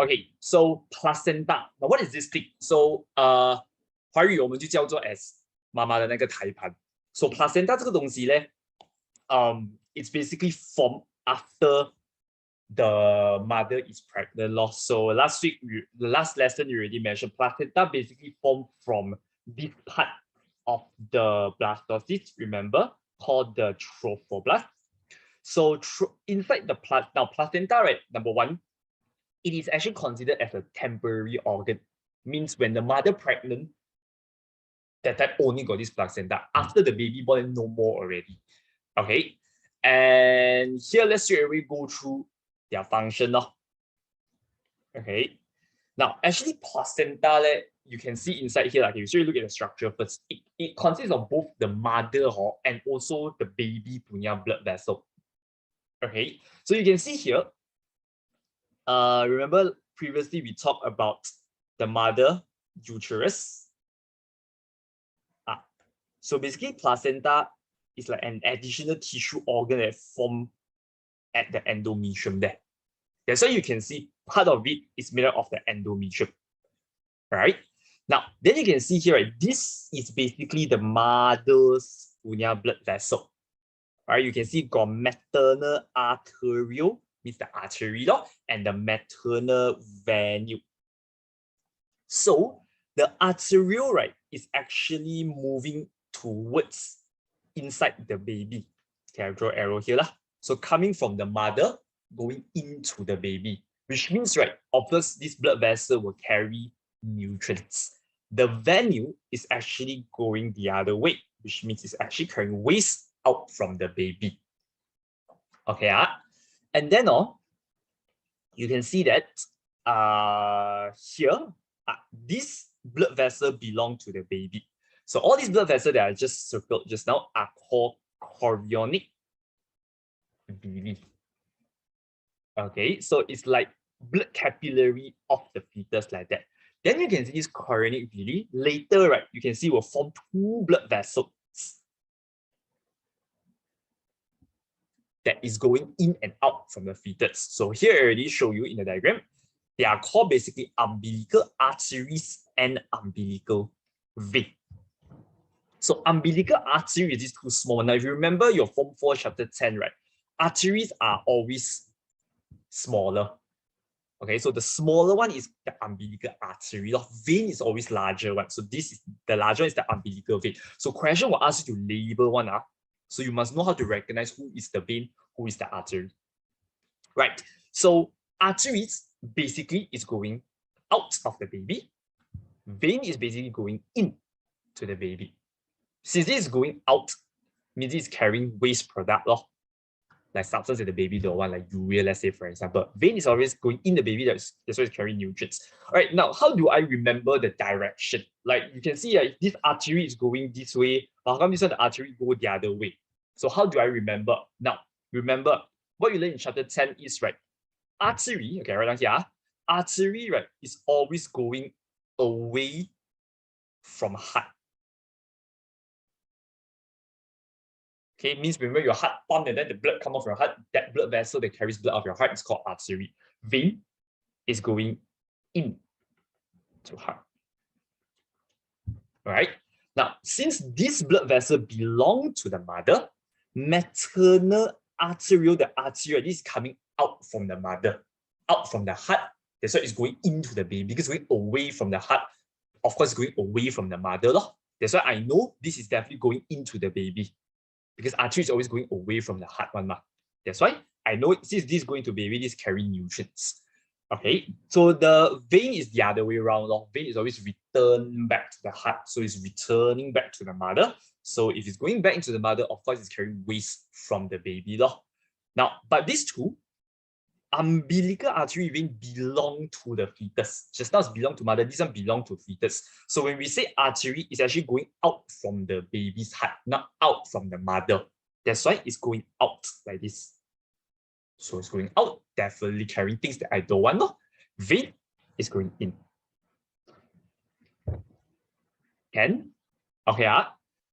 Okay, so placenta. Now what is this thing? So 华语我们就叫做 as 妈妈的那个胎盘。So placenta 这个东西呢，it's basically formed after the mother is pregnant. So last week, the last lesson you already mentioned, placenta basically formed from this part of the blastocyst, remember, called the trophoblast. So inside the placenta, right, number one, it is actually considered as a temporary organ. Means when the mother pregnant, that time only got this placenta. After the baby born, no more already. Okay, and here let's straight away go through their function. Okay, now actually placenta, you can see inside here, like, if you look at the structure first, it consists of both the mother and also the baby punya blood vessel. Okay, so you can see here, remember previously we talked about the mother uterus. So basically placenta is like an additional tissue organ that formed at the endometrium there. That's why you can see part of it is made up of the endometrium. Right? Now, then you can see here, right, this is basically the mother's punya blood vessel. Right? You can see got maternal arterial, means the artery, and the maternal venu. So the arterial, right, is actually moving towards inside the baby. Okay, I'll draw arrow here. So coming from the mother, going into the baby, which means, right, of course, this blood vessel will carry nutrients. The venu is actually going the other way, which means it's actually carrying waste out from the baby. Okay, and then you can see that here, this blood vessel belong to the baby. So all these blood vessels that I just circled just now are called chorionic villi. Okay, so it's like blood capillary of the fetus like that. Then you can see this chorionic villi. Later, right, you can see will form two blood vessels that is going in and out from the fetus. So here I already show you in the diagram. They are called basically umbilical arteries and umbilical vein. So umbilical artery is too small. Now, if you remember your Form 4 chapter 10, right? Arteries are always smaller. Okay, so the smaller one is the umbilical artery. The vein is always larger one. So this is the larger one is the umbilical vein. So question will ask you to label one. So you must know how to recognize who is the vein, who is the artery. Right. So arteries basically is going out of the baby. Vein is basically going in to the baby. Since this is going out, means it's carrying waste product, like substance that the baby don't want, like urea, let's say, for example. Vein is always going in the baby, that's why it's carrying nutrients. All right, now, how do I remember the direction? Like, you can see this artery is going this way. How come this one, the artery go the other way? So how do I remember? Now, remember, what you learn in chapter 10 is, right, artery, okay, right down here, artery, right, is always going away from heart. Okay, means remember your heart pump and then the blood comes off your heart. That blood vessel that carries blood off your heart is called artery. Vein is going in to heart. All right. Now, since this blood vessel belong to the mother, maternal arterial, the artery, this is coming out from the mother, out from the heart. That's why it's going into the baby, because it's going away from the heart. Of course, it's going away from the mother. That's why I know this is definitely going into the baby, because artery is always going away from the heart one. That's why I know since this is going to baby, this carry nutrients. Okay, so the vein is the other way around. Vein is always returned back to the heart, so it's returning back to the mother. So if it's going back into the mother, of course, it's carrying waste from the baby. Now, but these two, umbilical artery vein belong to the fetus. Just now it's belong to mother, this one belong to fetus. So when we say artery, it's actually going out from the baby's heart, not out from the mother. That's why it's going out like this. So it's going out, definitely carrying things that I don't want. Vein is going in. Can? Okay,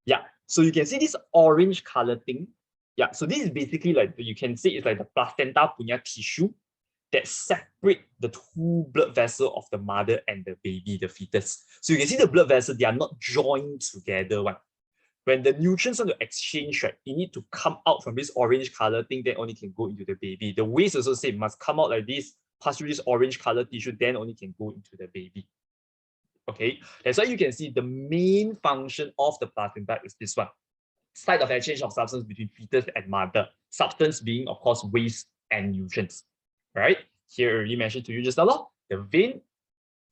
yeah. So you can see this orange color thing. Yeah, so this is basically like, you can see it's like the placenta punya tissue that separate the two blood vessels of the mother and the baby, the fetus. So you can see the blood vessels, they are not joined together. When the nutrients want to exchange, right, it need to come out from this orange color thing, then only can go into the baby. The waste also same, must come out like this, pass through this orange color tissue, then only can go into the baby. Okay, that's why you can see the main function of the placenta is this one. Site of exchange of substance between fetus and mother. Substance being, of course, waste and nutrients. Right? Here already mentioned to you just now, the vein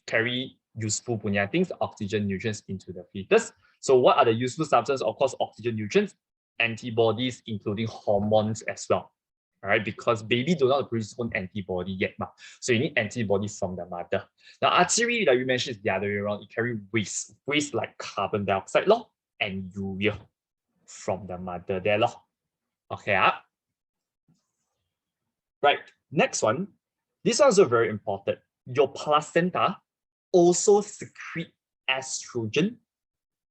carry useful punya things, oxygen, nutrients into the fetus. So what are the useful substances? Of course, oxygen, nutrients, antibodies, including hormones as well. All right, because baby do not produce own antibody yet, so you need antibody from the mother. Now, artery, like we mentioned, is the other way around. It carry waste like carbon dioxide and urea from the mother there. Okay. Right. Next one. This one's also very important. Your placenta also secrete estrogen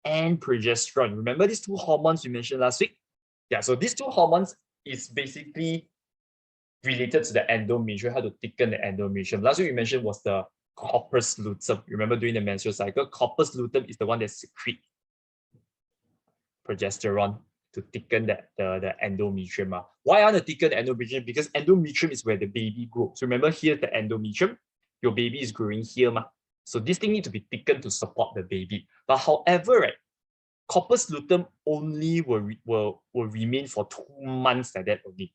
and progesterone. Remember these two hormones we mentioned last week? Yeah, so these two hormones is basically related to the endometrium, how to thicken the endometrium. Last week we mentioned was the corpus luteum. Remember during the menstrual cycle, corpus luteum is the one that secretes progesterone to thicken the endometrium. Why I want to thicken the endometrium? Because endometrium is where the baby grows. So remember here's the endometrium, your baby is growing here. So this thing needs to be thickened to support the baby. But however, right, corpus luteum only will remain for 2 months like that only.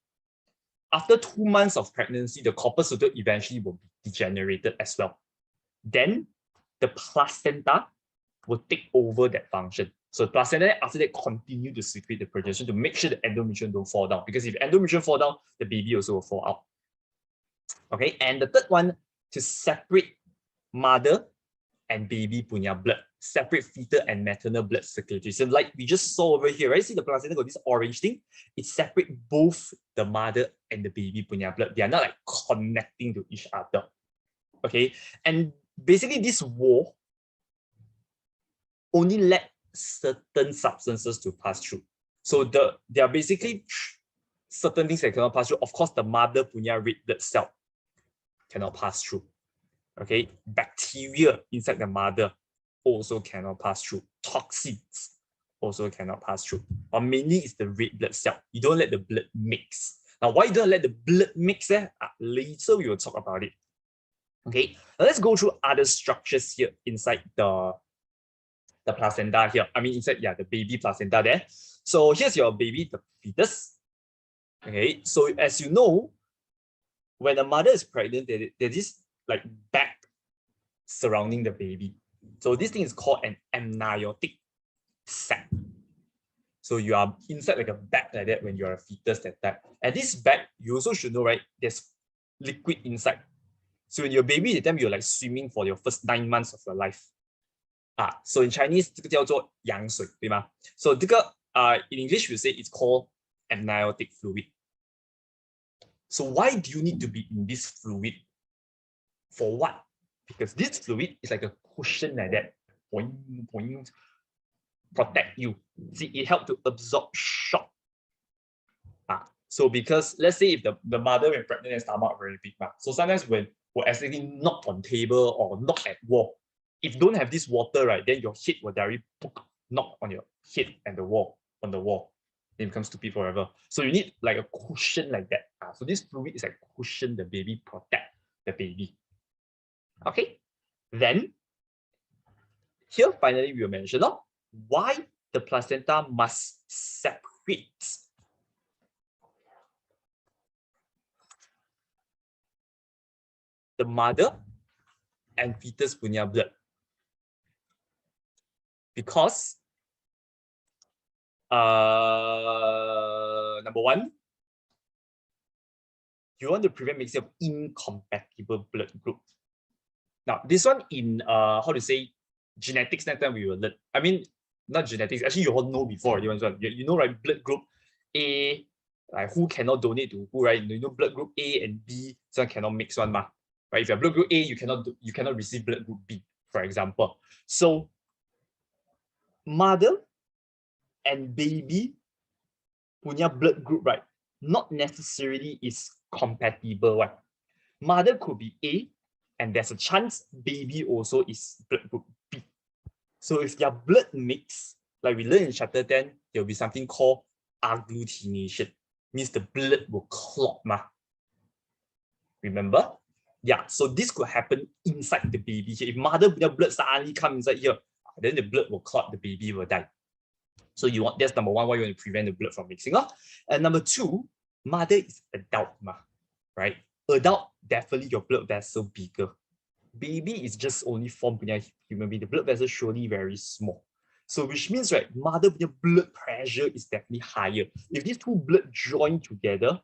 After 2 months of pregnancy, the corpus luteum eventually will be degenerated as well. Then the placenta will take over that function. So placenta after that continue to secrete the progesterone to make sure the endometrium don't fall down. Because if endometrium fall down, the baby also will fall out. Okay, and the third one, to separate mother and baby punya blood, separate fetal and maternal blood circulatory. So like we just saw over here, right? See the placenta got this orange thing. It separates both the mother and the baby punya blood. They are not like connecting to each other. Okay, and basically this wall only let certain substances to pass through. So there are basically certain things that cannot pass through. Of course, the mother punya red blood cell cannot pass through. Okay, bacteria inside the mother also cannot pass through. Toxins also cannot pass through. But mainly it's the red blood cell. You don't let the blood mix. Now, why you don't let the blood mix? Later we will talk about it. Okay, now let's go through other structures here inside the placenta here. I mean, inside, the baby placenta there. So here's your baby, the fetus. Okay, so as you know, when the mother is pregnant, there's this like bag surrounding the baby. So this thing is called an amniotic sac. So you are inside like a bag like that when you're a fetus that time. And this bag, you also should know, right? There's liquid inside. So when you're a baby, the time you're like swimming for your first 9 months of your life. So in Chinese, 这个叫做羊水，对吗? So 这个in English we say it's called amniotic fluid. So why do you need to be in this fluid? For what? Because this fluid is like a cushion like that. Point, protect you. See, it helps to absorb shock. So because let's say if the mother when pregnant and stomach very big, so sometimes when we're accidentally knock on table or knock at wall, if you don't have this water, right, then your head will directly knock on your head and the wall, on the wall. It becomes stupid forever. So you need like a cushion like that. So this fluid is like cushion the baby, protect the baby. Okay, then here finally we will mention why the placenta must separate the mother and fetus punya blood. Because number one, you want to prevent mixing of incompatible blood group. Now, this one in how to say genetics, next time we will learn. I mean, not genetics, actually you all know before. You know, right? Blood group A, like who cannot donate to who, right? You know, blood group A and B, so cannot mix one, right? If you're blood group A, you cannot receive blood group B, for example. So mother and baby punya blood group, right, not necessarily is compatible, right? Mother could be A and there's a chance baby also is blood group B. So if their blood mix, like we learned in chapter 10, there will be something called agglutination. Means the blood will clot. Remember? Yeah, so this could happen inside the baby here. If mother blood suddenly comes inside here, then the blood will clot, the baby will die. So that's number one, why you want to prevent the blood from mixing up. And number two, mother is adult, right? Adult, definitely your blood vessel bigger. Baby is just only formed in a human being. The blood vessel is surely very small. So which means, right, mother blood pressure is definitely higher. If these two blood join together,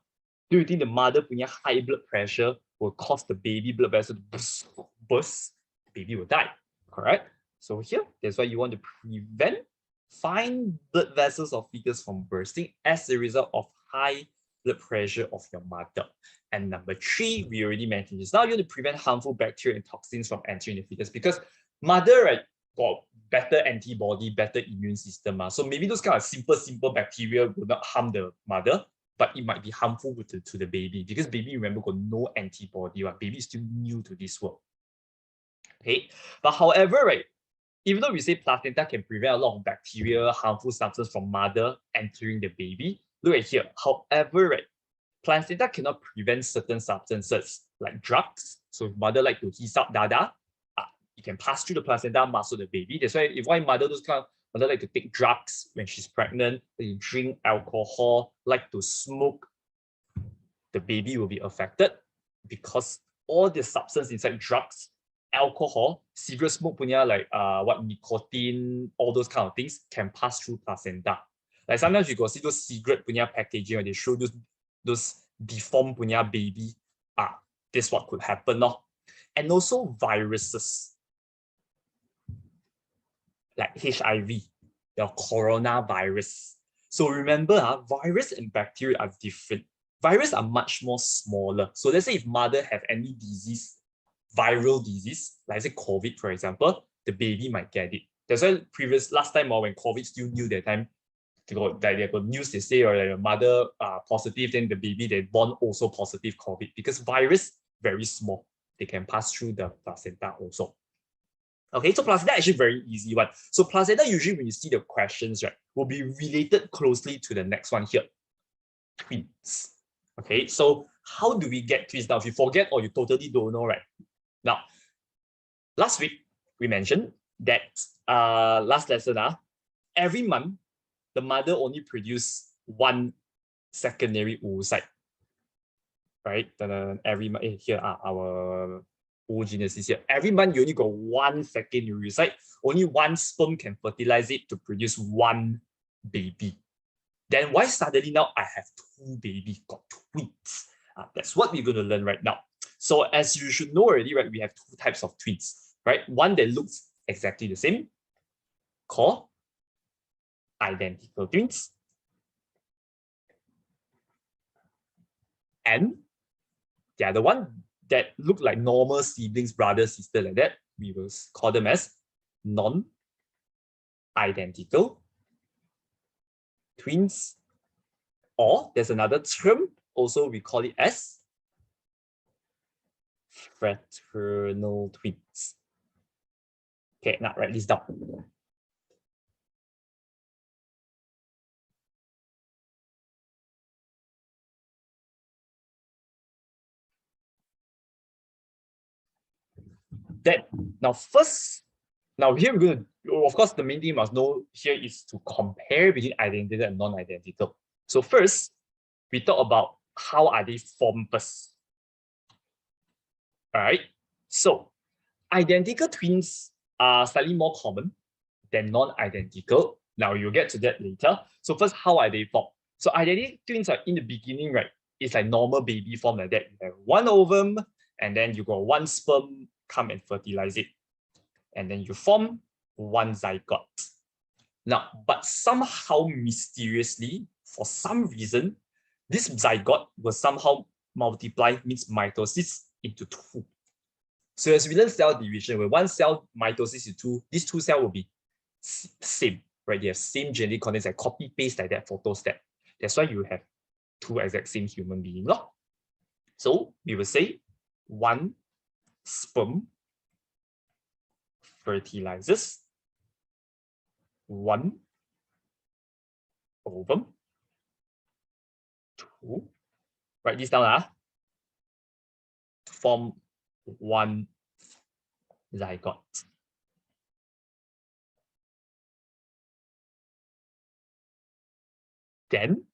do you think the mother high blood pressure will cause the baby blood vessel to burst? The baby will die, correct? So here, that's why you want to prevent fine blood vessels of fetus from bursting as a result of high blood pressure of your mother. And number three, we already mentioned this. Now you want to prevent harmful bacteria and toxins from entering the fetus because mother, right, got better antibody, better immune system. So maybe those kind of simple bacteria will not harm the mother, but it might be harmful to the baby because baby, remember, got no antibody. Right? Baby is still new to this world. Okay, but however, right, even though we say placenta can prevent a lot of bacteria, harmful substances from mother entering the baby, look at here. However, right, placenta cannot prevent certain substances like drugs. So if mother like to heat up dada, it can pass through the placenta, muscle the baby. That's why mother mother like to take drugs when she's pregnant, they drink alcohol, like to smoke, the baby will be affected because all the substance inside drugs, alcohol, cigarette smoke punya, like nicotine, all those kind of things can pass through placenta. Like sometimes you go see those cigarette punya packaging, or they show those deformed punya baby. This what could happen. And also viruses like HIV, the coronavirus. So remember, virus and bacteria are different. Virus are much more smaller. So let's say if mother have any disease, viral disease, like say COVID, for example, the baby might get it. That's why last time when COVID still new, that time, they got news, they say, or like a mother positive, then the baby they born also positive COVID, because virus very small. They can pass through the placenta also. Okay, so placenta actually very easy one. So placenta usually when you see the questions, right, will be related closely to the next one here, twins. Okay, so how do we get twins? Now, if you forget or you totally don't know, right? Now, last week we mentioned that last lesson, every month the mother only produce one secondary oocyte, right? Every month here are our oogenesis here. Every month you only got one secondary oocyte. Only one sperm can fertilize it to produce one baby. Then why suddenly now I have two babies, got twins? That's what we're going to learn right now. So as you should know already, right, we have two types of twins, right? One that looks exactly the same, called identical twins. And the other one that look like normal siblings, brother, sister, like that, we will call them as non-identical twins. Or there's another term, also we call it as fraternal twins. Okay, now write this down. Now here we're going to, of course, the main thing you must know here is to compare between identical and non-identical. So first, we talk about how are they formed first. All right. So identical twins are slightly more common than non-identical. Now you'll get to that later. So first, how are they formed? So identical twins are in the beginning, right? It's like normal baby form like that. You have one ovum, and then you got one sperm come and fertilize it. And then you form one zygote. Now, but somehow mysteriously, for some reason, this zygote will somehow multiply, means mitosis, into two. So as we learn cell division, where one cell mitosis into two, these two cells will be same, right? They have same genetic contents, like copy paste like that photo step. That's why you have two exact same human beings. So we will say one sperm fertilizes one ovum, two, write this down, to form one zygote. Then,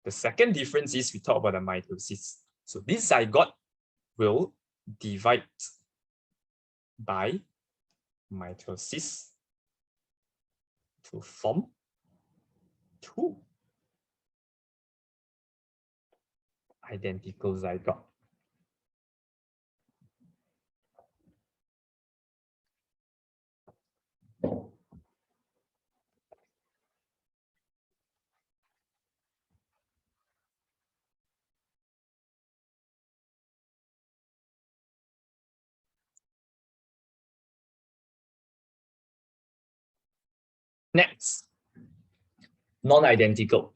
the second difference is we talk about the mitosis. So this zygote will divide by mitosis to form two identical zygote. Next, non-identical.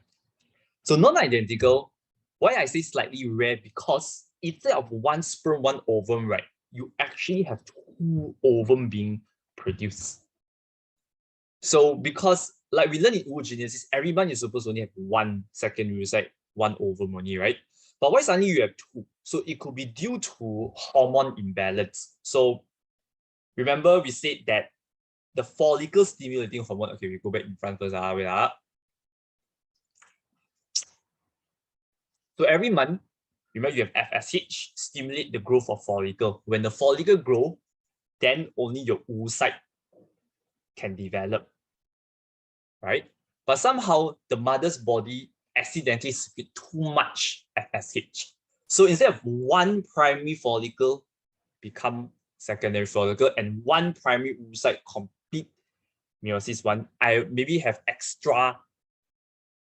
So non-identical, why I say slightly rare, because instead of one sperm, one ovum, right, you actually have two ovum being produced. So because like we learn in oogenesis, every month you're supposed to only have one secondary oocyte, one ovum only, right? But why suddenly you have two? So it could be due to hormone imbalance. So remember we said that the follicle stimulating hormone, okay, we go back in front first. Wait. So every month, remember you have FSH, stimulate the growth of follicle. When the follicle grow, then only your oocyte can develop, right? But somehow the mother's body accidentally secrete too much FSH. So instead of one primary follicle become secondary follicle and one primary oocyte complete meiosis one, I maybe have extra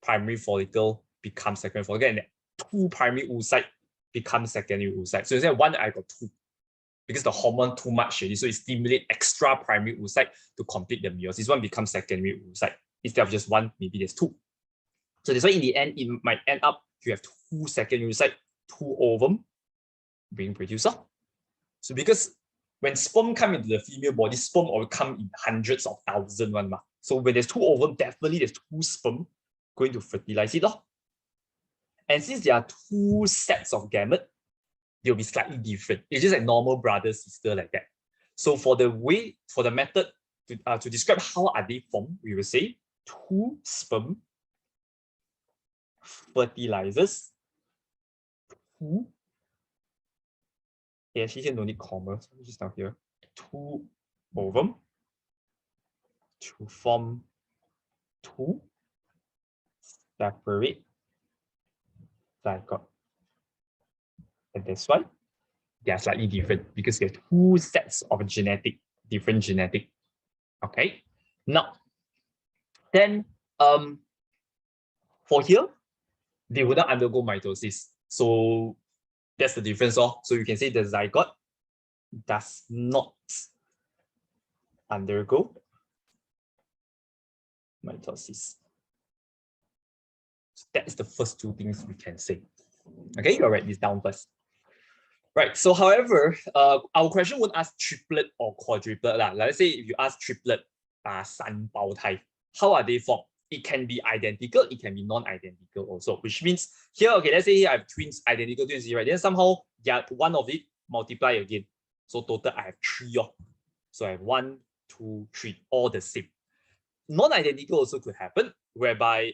primary follicle become secondary follicle and two primary oocyte become secondary oocyte. So instead of one, I got two because the hormone too much already. So it stimulate extra primary oocyte to complete the meiosis. One becomes secondary oocyte. Instead of just one, maybe there's two. So that's why in the end, it might end up you have two secondary oocyte, two ovum being produced. So because when sperm come into the female body, sperm will come in hundreds of thousands. So when there's two ovum, definitely there's two sperm going to fertilize it. And since there are two sets of gamete, they'll be slightly different. It's just like normal brother, sister like that. So for the method to describe how are they formed, we will say two sperm fertilizes two. Actually here no need comma, so just down here. Two ovum to form two separate zygote. And that's why they are slightly different because they have two sets of different genetic. Okay. Now, then for here, they would not undergo mitosis. So that's the difference. So you can say the zygote does not undergo mitosis. So that's the first two things we can say. Okay, you write this down first. Right. So, however, our question won't ask triplet or quadruplet. Let's say if you ask triplet, 三胞胎, how are they formed? It can be identical, it can be non-identical also, which means here, okay, let's say here I have twins, identical twins, right? Then somehow, one of it multiply again. So total, I have three. So I have 1, 2, 3, all the same. Non-identical also could happen, whereby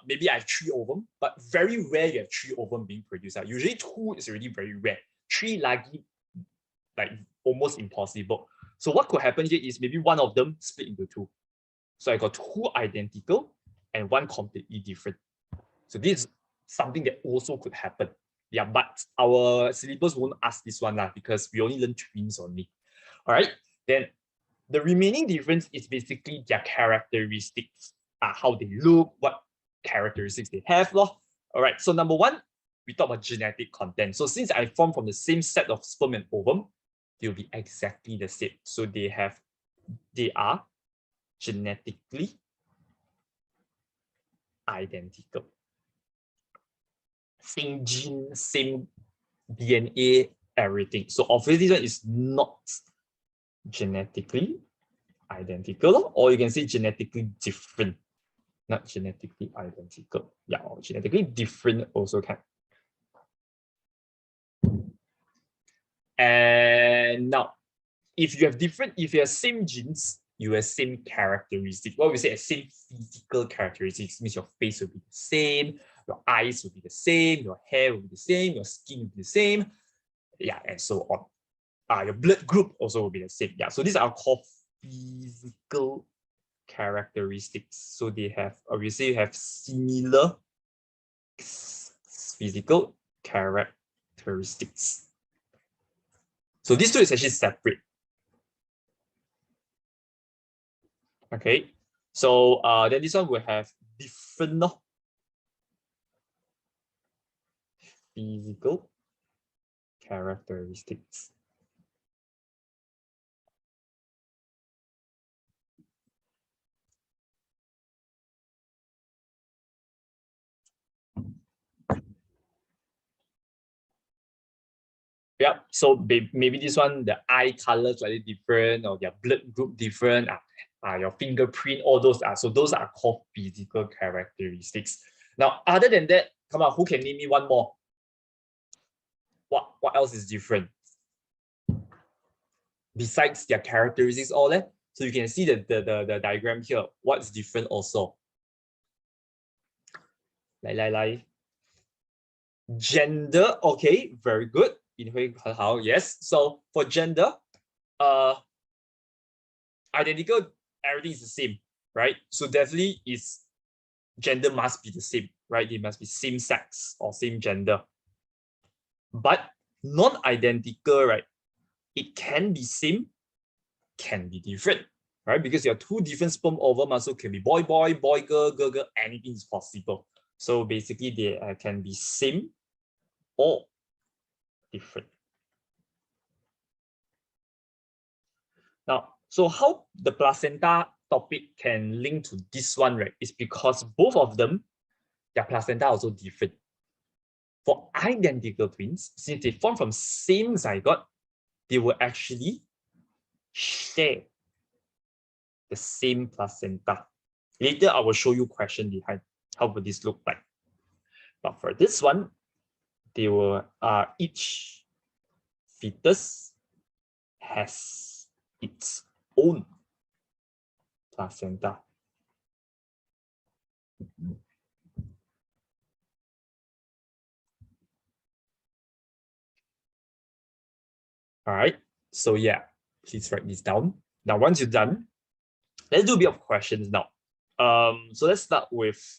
maybe I have three ovum, but very rare you have three ovum being produced. Usually two is already very rare. Three lagi, like almost impossible. So what could happen here is maybe one of them split into two. So I got two identical and one completely different. So this is something that also could happen. Yeah, but our syllabus won't ask this one because we only learn twins only. All right, then the remaining difference is basically their characteristics, how they look, what characteristics they have. All right, so number one, we talk about genetic content. So since I form from the same set of sperm and ovum, they'll be exactly the same. So they are genetically identical. Same gene, same DNA, everything. So obviously this one is not genetically identical, or you can say genetically different. Not genetically identical. Yeah, or genetically different also can. And now, if you have same genes, you have same characteristics. What we say as same physical characteristics means your face will be the same, your eyes will be the same, your hair will be the same, your skin will be the same, yeah, and so on. Your blood group also will be the same. Yeah, so these are called physical characteristics. So they have, obviously, you have similar physical characteristics. So these two is actually separate. Okay, so then this one will have different physical characteristics. Yeah, so maybe this one, the eye color slightly different, or their blood group different, your fingerprint, all those are, so those are called physical characteristics. Now, other than that, come on, who can name me one more? What else is different? Besides their characteristics, all that. So you can see the diagram here. What's different also? Lai. Gender, okay, very good. Yes. So for gender, identical, everything is the same, right? So definitely gender must be the same, right? They must be same sex or same gender. But non-identical, right? It can be same, can be different, right? Because you have two different sperm ovum, so can be boy, girl, girl, anything is possible. So basically, they can be same or different. Now, so how the placenta topic can link to this one, right, is because both of them, their placenta are also different. For identical twins, since they form from same zygote, they will actually share the same placenta. Later, I will show you question behind how would this look like. But for this one, they will each fetus has its own placenta. All right. So yeah, please write this down. Now, once you're done, let's do a bit of questions now. So let's start with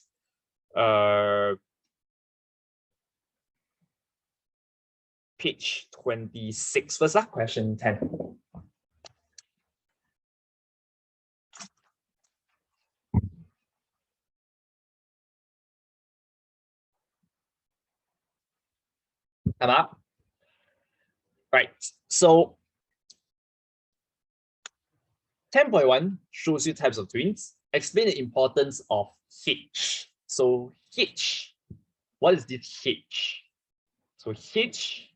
page 26 first, question 10. Come up. Right. So 10.1 shows you types of twins. Explain the importance of H. So H, what is this H? So H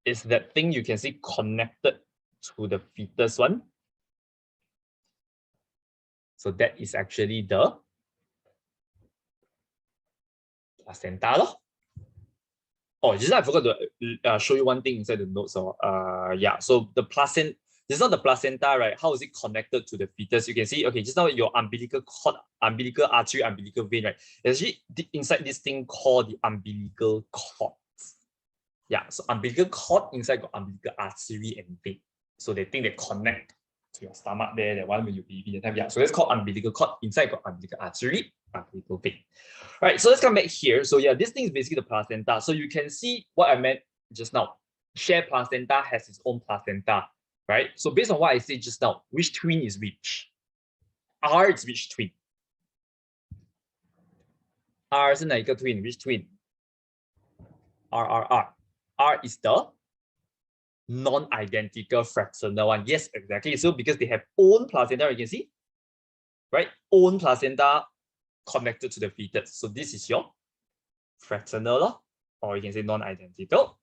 is that thing you can see connected to the fetus one. So that is actually the placenta. Oh, just I forgot to show you one thing inside the notes. Yeah, so the placenta, this is not the placenta, right? How is it connected to the fetus? You can see, okay, just now your umbilical cord, umbilical artery, umbilical vein, right? It's actually inside this thing called the umbilical cord. Yeah, so umbilical cord inside got umbilical artery and vein. So they think they connect to your stomach there, that one when you baby that time. Yeah, so that's called umbilical cord. Inside got umbilical artery, umbilical vein. All right, so let's come back here. So yeah, this thing is basically the placenta. So you can see what I meant just now. Shared placenta has its own placenta, right? So based on what I said just now, which twin is which? R is which twin? R 是哪一个 twin? Which twin? R. R is the non-identical fraternal one. Yes, exactly. So because they have own placenta, you can see, right? Own placenta connected to the fetus. So this is your fraternal, or you can say non-identical.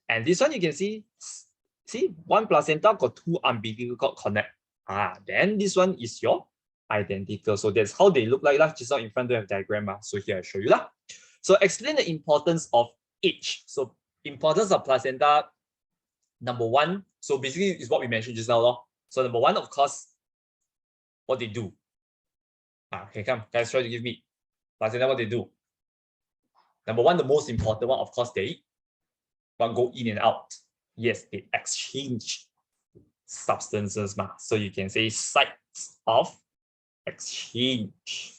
And this one you can see one placenta got two umbilical cord connect. Then this one is your identical. So that's how they look like lah. Just now in front don't have diagram. So here I show you lah. So explain the importance of each. So importance of placenta, number one. So basically is what we mentioned just now lor. So number one, of course, what they do. Okay, come guys, try to give me placenta what they do. Number one, the most important one, of course, they go in and out. Yes, they exchange substances. So you can say sites of exchange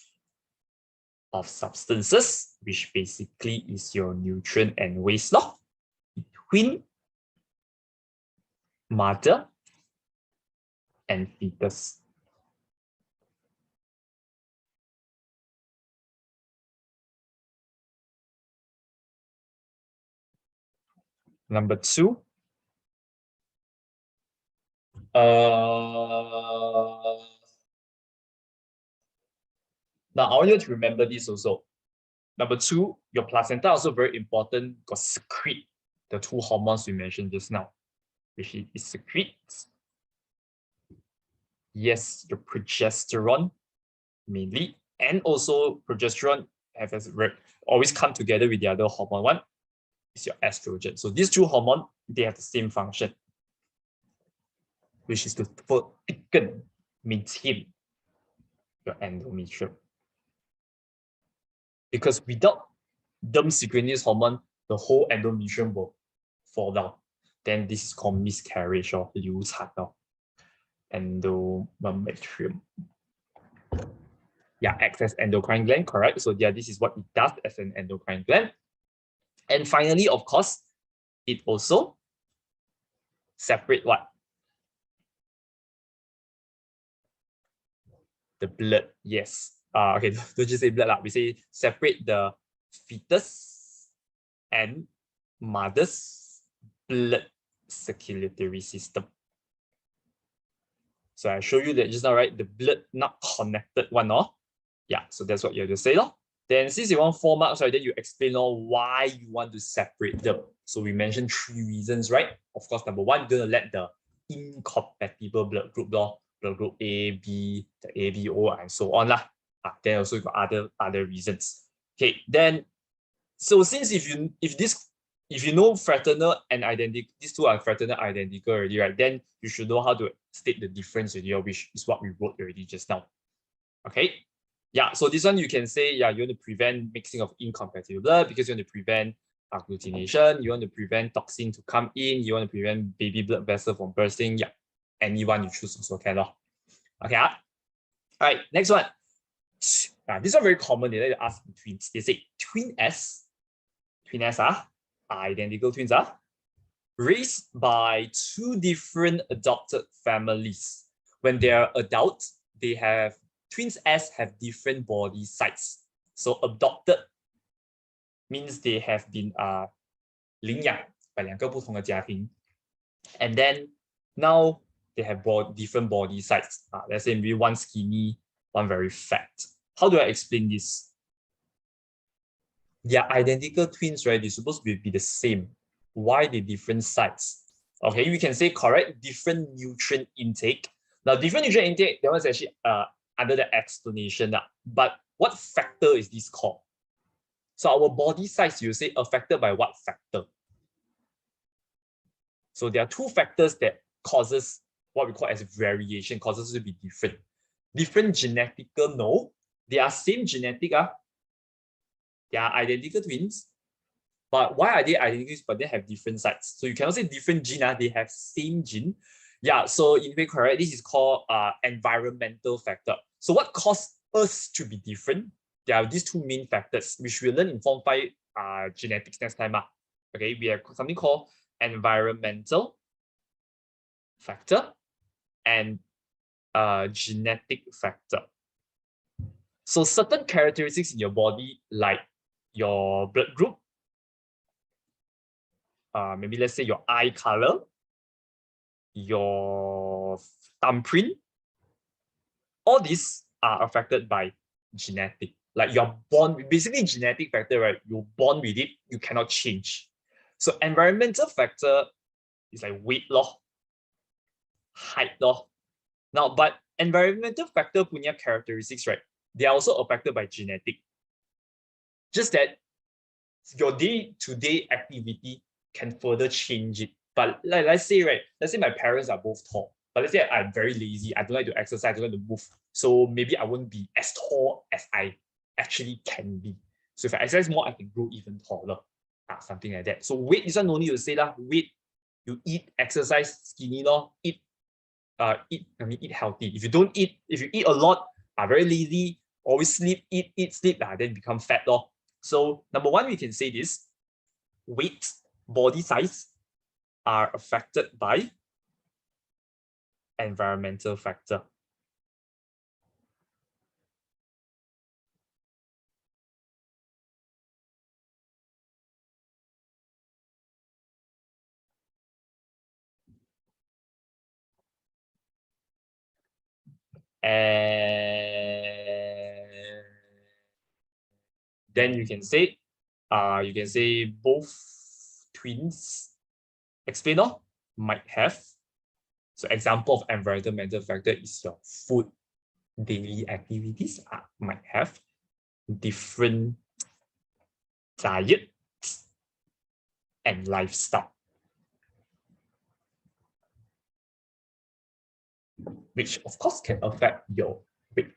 of substances, which basically is your nutrient and waste law between mother and fetus. Number two, now I want you to remember this also. Number two, your placenta also very important, got secrete the two hormones we mentioned just now, which is secretes. Yes, your progesterone mainly, and also progesterone always come together with the other hormone. One is your estrogen. So these two hormones, they have the same function, which is to thicken, maintain your endometrium. Because without them secreting this hormone, the whole endometrium will fall down. Then this is called miscarriage or 流产 endometrium. Yeah, acts as endocrine gland, correct? So yeah, this is what it does as an endocrine gland. And finally, of course, it also separate what? The blood, yes. Okay, don't just say blood, we say separate the fetus and mother's blood circulatory system. So I show you that just now, right? The blood not connected one, yeah, so that's what you have to say. Then since you want 4 marks, right, then you explain why you want to separate them. So we mentioned 3 reasons, right? Of course, number one, you're going to let the incompatible blood group, blood group A, B, the A, B, O, and so on. Then also you got other reasons. Okay, then so since if you know fraternal and identical, these two are fraternal identical already, right? Then you should know how to state the difference already, which is what we wrote already just now. Okay. Yeah, so this one you can say, yeah, you want to prevent mixing of incompatible blood because you want to prevent agglutination, you want to prevent toxin to come in, you want to prevent baby blood vessel from bursting. Yeah, anyone you choose also can. Okay. All right, next one. This one very common. They like to ask twins. They say twin S are identical twins raised by 2 different adopted families. When they are adults, they have twins S have different body size. So adopted means they have been 领养 by 2个不同的家庭. And then now they have different body size. Let's say maybe one skinny, one very fat. How do I explain this? They are identical twins, right? They're supposed to be the same. Why the different size? Okay, we can say correct, different nutrient intake. Now, different nutrient intake, that one's actually under the explanation. But what factor is this called? So our body size, you say affected by what factor? So there are 2 factors that causes what we call as variation, causes it to be different. Different genetical, no. They are same genetic. They are identical twins. But why are they identical twins but they have different sites? So you cannot say different gene, they have same gene. Yeah, so in fact, correct, this is called environmental factor. So what caused us to be different? There are these 2 main factors, which we'll learn in Form 5 genetics next time. Okay, we have something called environmental factor and genetic factor. So certain characteristics in your body, like your blood group, maybe let's say your eye color, your thumbprint, all these are affected by genetic. Like you're born, basically genetic factor, right? You're born with it, you cannot change. So environmental factor is like weight law, height law. Now, but environmental factor punya characteristics, right? They are also affected by genetic. Just that your day-to-day activity can further change it. But like, let's say my parents are both tall, but let's say I'm very lazy, I don't like to exercise, I don't like to move. So maybe I won't be as tall as I actually can be. So if I exercise more, I can grow even taller. Something like that. So weight, this one no need to say lah. Weight, you eat, exercise, skinny law, eat healthy. If you eat a lot, are very lazy, always sleep, sleep, then become fat law. So number one, we can say this: weight, body size are affected by environmental factor. And then you can say both twins explain or might have. So example of environmental factor is your food, daily activities might have different diet and lifestyle, which of course can affect your weight.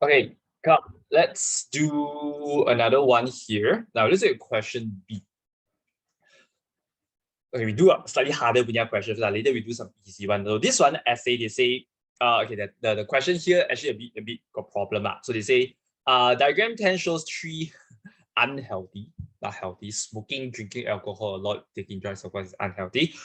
Okay, come, let's do another one here. Now, this is a question B. Okay, we do a slightly harder questions. Later we do some easy one. So this one essay, they say, okay, the question here actually a bit got problem. So they say, diagram 10 shows 3 unhealthy, not healthy, smoking, drinking alcohol a lot, taking drugs, of course, is unhealthy.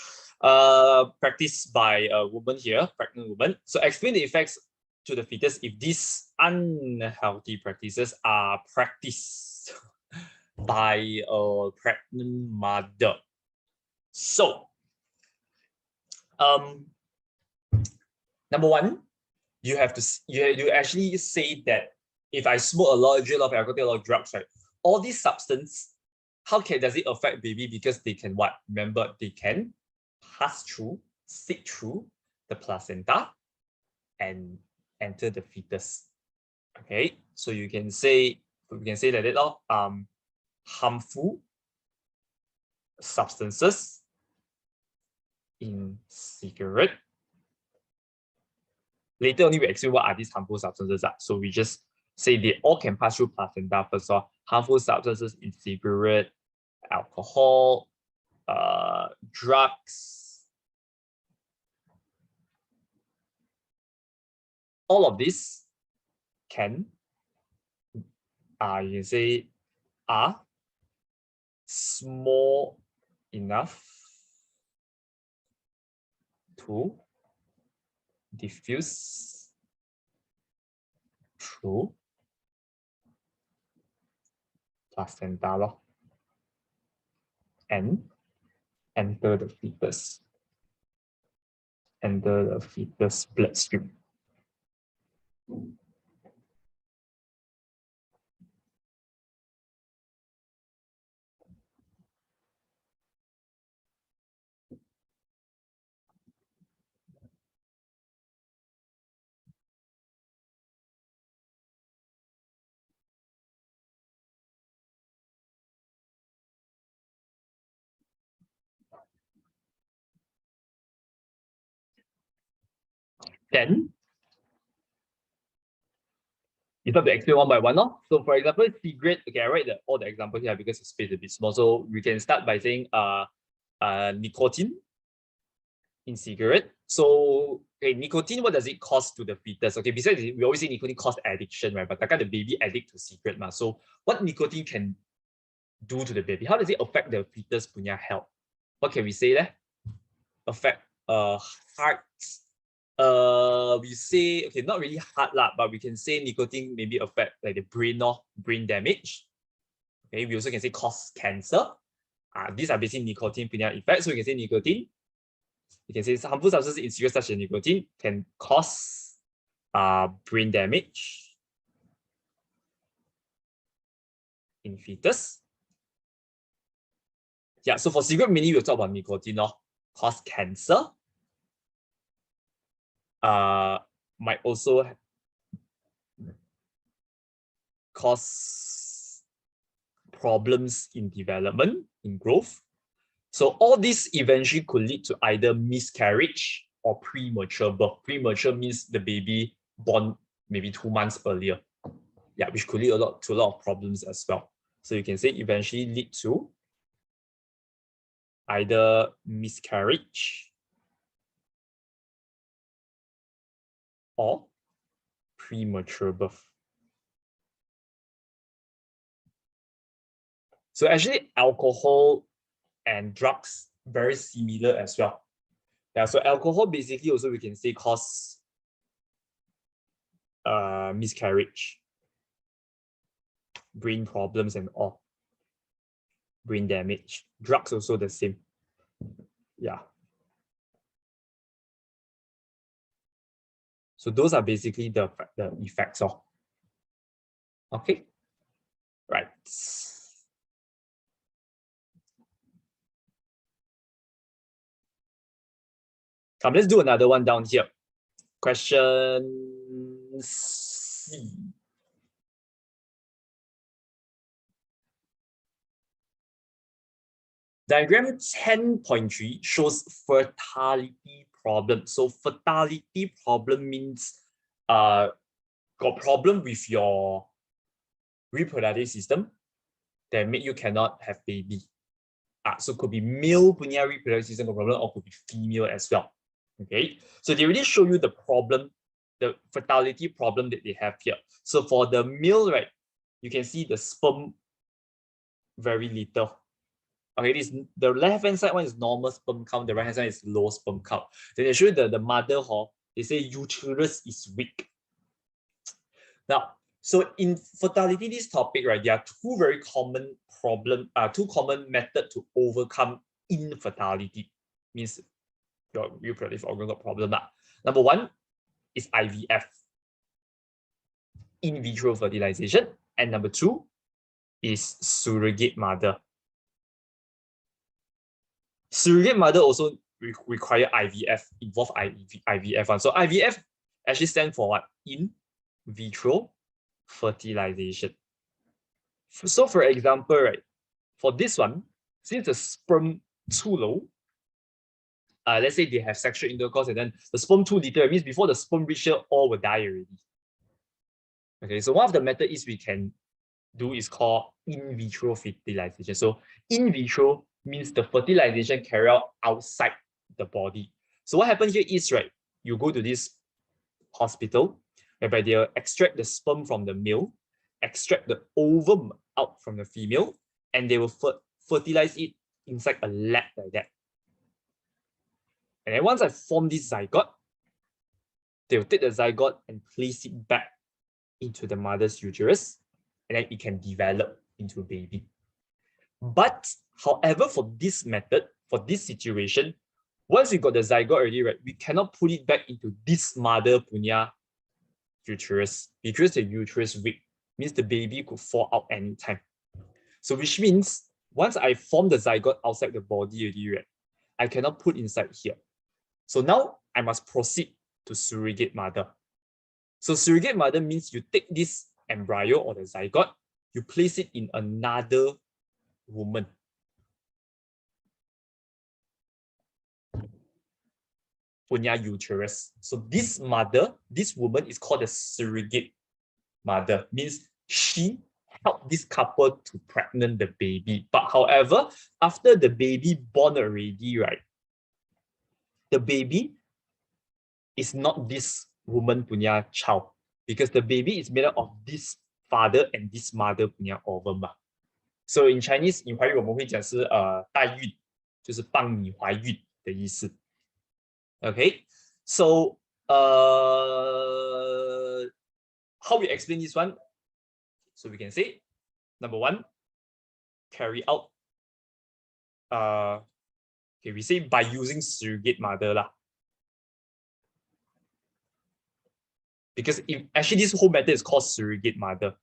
Practiced by a woman here, pregnant woman. So explain the effects to the fetus if these unhealthy practices are practiced by a pregnant mother. So, number one, you have to you actually say that if I smoke a lot, drink a lot of alcohol, take a lot of drugs, right? All these substance, does it affect baby? Because they can what? Remember, they can pass through, seep through the placenta and enter the fetus. Okay, so we can say that it all harmful substances in cigarette. Later only we explain what are these harmful substances. So we just say they all can pass through placenta first. So harmful substances in cigarette, alcohol, drugs. All of this can, you can say, are small enough to diffuse through placenta and enter the fetus bloodstream. Then You have to explain one by one. No? So for example, cigarette, okay, I write all the examples here because the space is a bit small. So we can start by saying nicotine in cigarette. So okay, nicotine, what does it cause to the fetus? Okay, besides we always say nicotine cause addiction, right? But the baby addict to cigarette. So what nicotine can do to the baby? How does it affect the fetus punya health? What can we say there? Affect heart. We say, okay, not really heart lah, but we can say nicotine maybe affect like the brain or brain damage. Okay, we also can say cause cancer. These are basically nicotine punya effects. So we can say nicotine. You can say harmful substances in cigarettes such as nicotine can cause brain damage in fetus. Yeah, so for cigarette mainly we'll talk about nicotine, cause cancer. Might also cause problems in development, in growth. So all this eventually could lead to either miscarriage or premature birth. Premature means the baby born maybe 2 months earlier. Yeah, which could lead to a lot of problems as well. So you can say eventually lead to either miscarriage or premature birth. So actually alcohol and drugs very similar as well. Yeah, so alcohol basically also we can say cause miscarriage, brain problems and all, brain damage. Drugs also the same. Yeah. So those are basically the effects of. Okay. Right. Come, let's do another one down here. Question C. Diagram 10.3 shows fertility problem. So fertility problem means got problem with your reproductive system that make you cannot have baby. So could be male punya reproductive system problem or could be female as well. Okay, so they really show you the problem, the fertility problem that they have here. So for the male, right, you can see the sperm very little. Okay, this the left-hand side one is normal sperm count, the right-hand side is low sperm count. Then they show you the mother, they say uterus is weak. Now, so in fertility, this topic, right, there are two very common two common methods to overcome infertility. Means your reproductive organ got problem. Number one is IVF, in vitro fertilization, and number two is surrogate mother. Surrogate mother also require IVF, involve IVF one. So IVF actually stands for what? In vitro fertilization. So for example, right, for this one, since the sperm too low, let's say they have sexual intercourse and then the sperm too little, it means before the sperm reach here, all will die already. Okay, so one of the methods we can do is called in vitro fertilization. So in vitro means the fertilization carried out outside the body. So what happens here is, right, you go to this hospital whereby they'll extract the sperm from the male, extract the ovum out from the female, and they will fertilize it inside a lab like that. And then once I form this zygote, they will take the zygote and place it back into the mother's uterus, and then it can develop into a baby. But however, for this method, for this situation, once we got the zygote already, right, we cannot put it back into this mother punya uterus, because the uterus weak, means the baby could fall out anytime. So which means once I form the zygote outside the body already, right, I cannot put inside here. So now I must proceed to surrogate mother. So surrogate mother means you take this embryo or the zygote, you place it in another woman. Punya uterus. So this mother, this woman is called a surrogate mother, means she helped this couple to pregnant the baby. But however, after the baby born already, right, the baby is not this woman punya child, because the baby is made up of this father and this mother punya ovum. So in Chinese, in华语我们会讲是代孕，就是帮你怀孕的意思。Okay, so how we explain this one? So we can say, number one, carry out. Okay, we say by using surrogate mother lah. Because actually this whole method is called surrogate mother,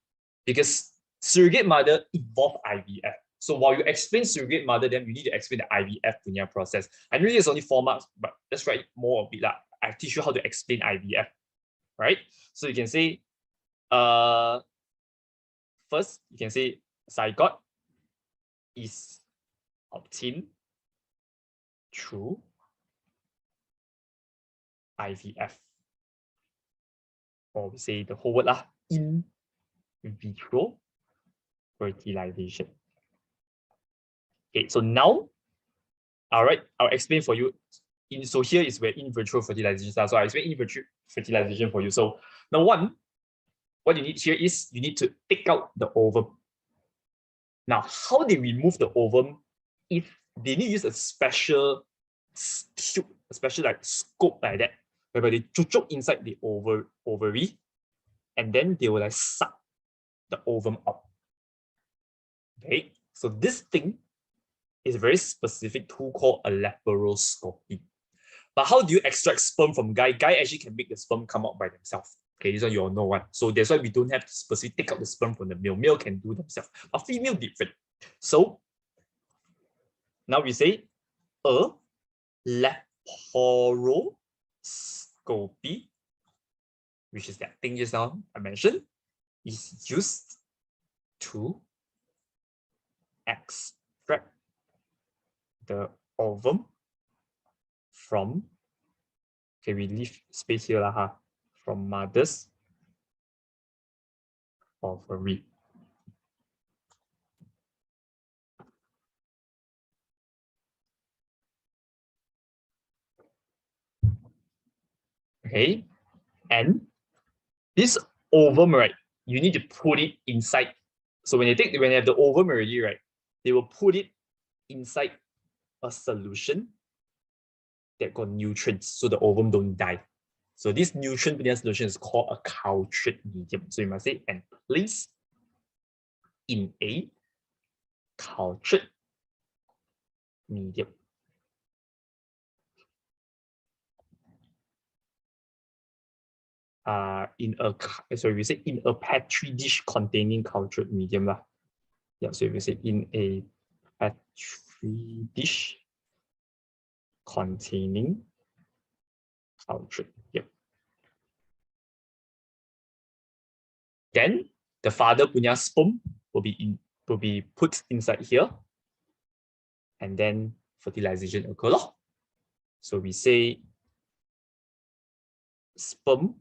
because surrogate mother involve IVF. So while you explain surrogate mother, then you need to explain the IVF punya process. I know it's only 4 marks, but let's write more of it lah. I teach you how to explain IVF, right? So you can say, first you can say zygote is obtained through IVF. Or we say the whole word lah, in vitro fertilization. Okay, so now, all right, I'll explain for you. So here is where in vitro fertilization starts. So I explain in vitro fertilization for you. So now one, what you need here is you need to take out the ovum. Now, how they remove the ovum? If they need to use a special tube, a special like scope like that, whereby they chuchuk inside the ovary, and then they will like suck the ovum out. Okay, so this thing is a very specific tool called a laparoscopy. But how do you extract sperm from guy? Guy actually can make the sperm come out by themselves. Okay, this one you all know one. So that's why we don't have to specifically take out the sperm from the male. Male can do themselves, but female different. So now we say a laparoscopy, which is that thing just now I mentioned, is used to extract the ovum from, okay, we leave space here lah, from mother's ovary. Okay, and this ovum, right, you need to put it inside. So when they have the ovum already, right, they will put it inside a solution that got nutrients, so the ovum don't die. So this nutrient solution is called a cultured medium. So you must say, and place in a cultured medium. We say in a petri dish containing cultured medium lah. Yeah, so if we say in a petri dish containing cultured medium, then the father punya sperm will be put inside here, and then fertilization occur lor. So we say sperm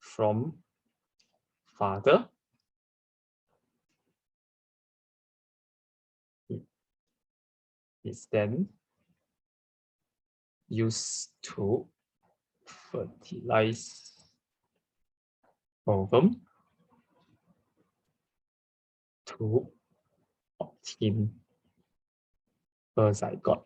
from father is then used to fertilize ovum to obtain a zygote.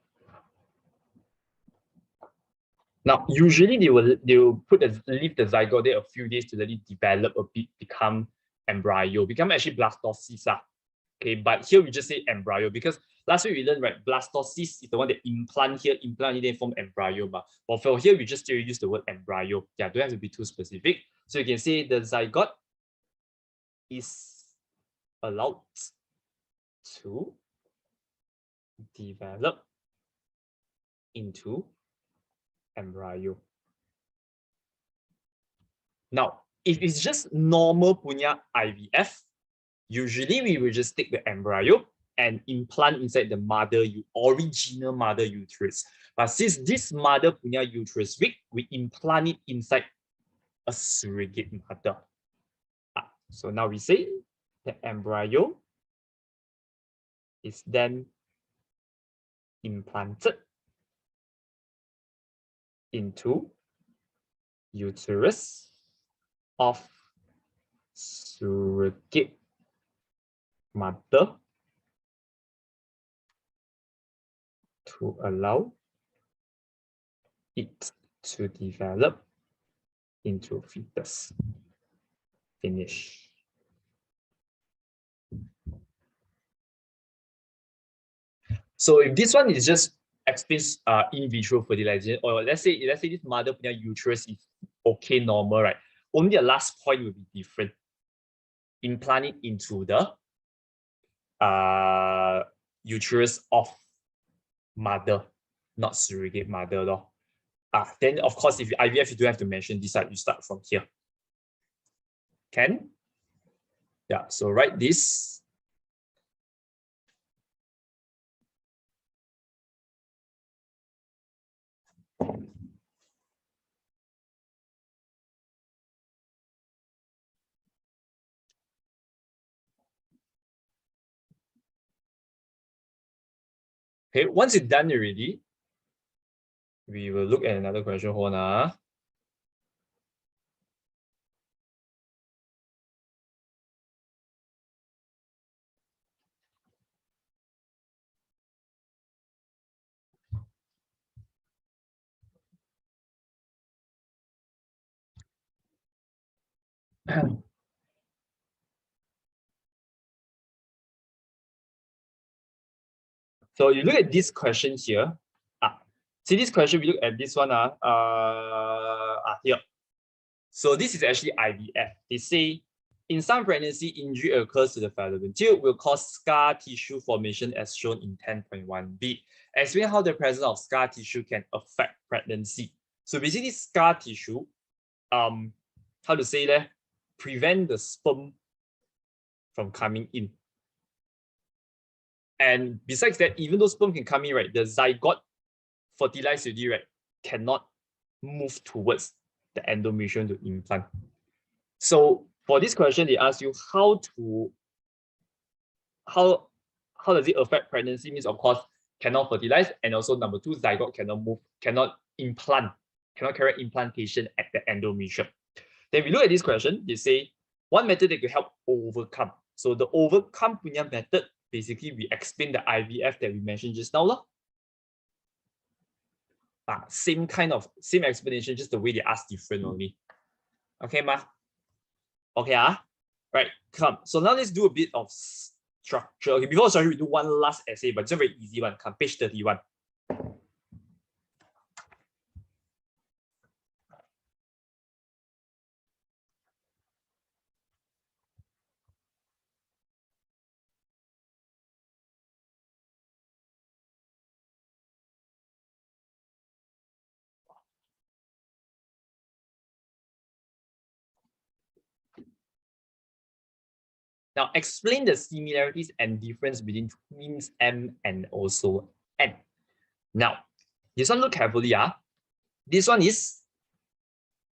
Now, usually they will leave the zygote there a few days to let it develop a bit, become embryo, become actually blastocyst. Okay, but here we just say embryo because last week we learned, right, blastocyst is the one that implant here, then form embryo. But for here, we just still use the word embryo. Yeah, don't have to be too specific. So you can say the zygote is allowed to develop into embryo. Now, if it's just normal punya IVF, usually we will just take the embryo and implant inside the original mother uterus. But since this mother punya uterus weak, we implant it inside a surrogate mother. So now we say the embryo is then implanted into uterus of surrogate mother to allow it to develop into fetus. Finish. So if this one is just explains in vitro fertilization, or let's say this mother uterus is okay, normal, right? Only the last point will be different. Implant it into the uterus of mother, not surrogate mother. Then of course, if IVF, you don't have to mention this side, you start from here. Can? Yeah, so write this. Okay, once it's done already, we will look at another question. Hold on. So you look at this question here. See this question, we look at this one here. So this is actually IVF. They say in some pregnancy, injury occurs to the fallopian tube will cause scar tissue formation as shown in 10.1b. Explain how the presence of scar tissue can affect pregnancy. So basically, scar tissue, how to say that, prevent the sperm from coming in. And besides that, even though sperm can come in, right, the zygote fertilized already, right, cannot move towards the endometrium to implant. So for this question, they ask you how does it affect pregnancy? Means of course cannot fertilize, and also number two, zygote cannot move, cannot implant, cannot carry implantation at the endometrium. Then we look at this question, they say one method that could help overcome. So the overcome punya method, basically we explain the IVF that we mentioned just now. Same explanation, just the way they ask different only. Okay, ma? Okay, right, come. So now let's do a bit of structure. Okay, before sorry, we do one last essay, but it's a very easy one. Come, page 31. Now explain the similarities and difference between twins M and also N. Now, this one look carefully. This one is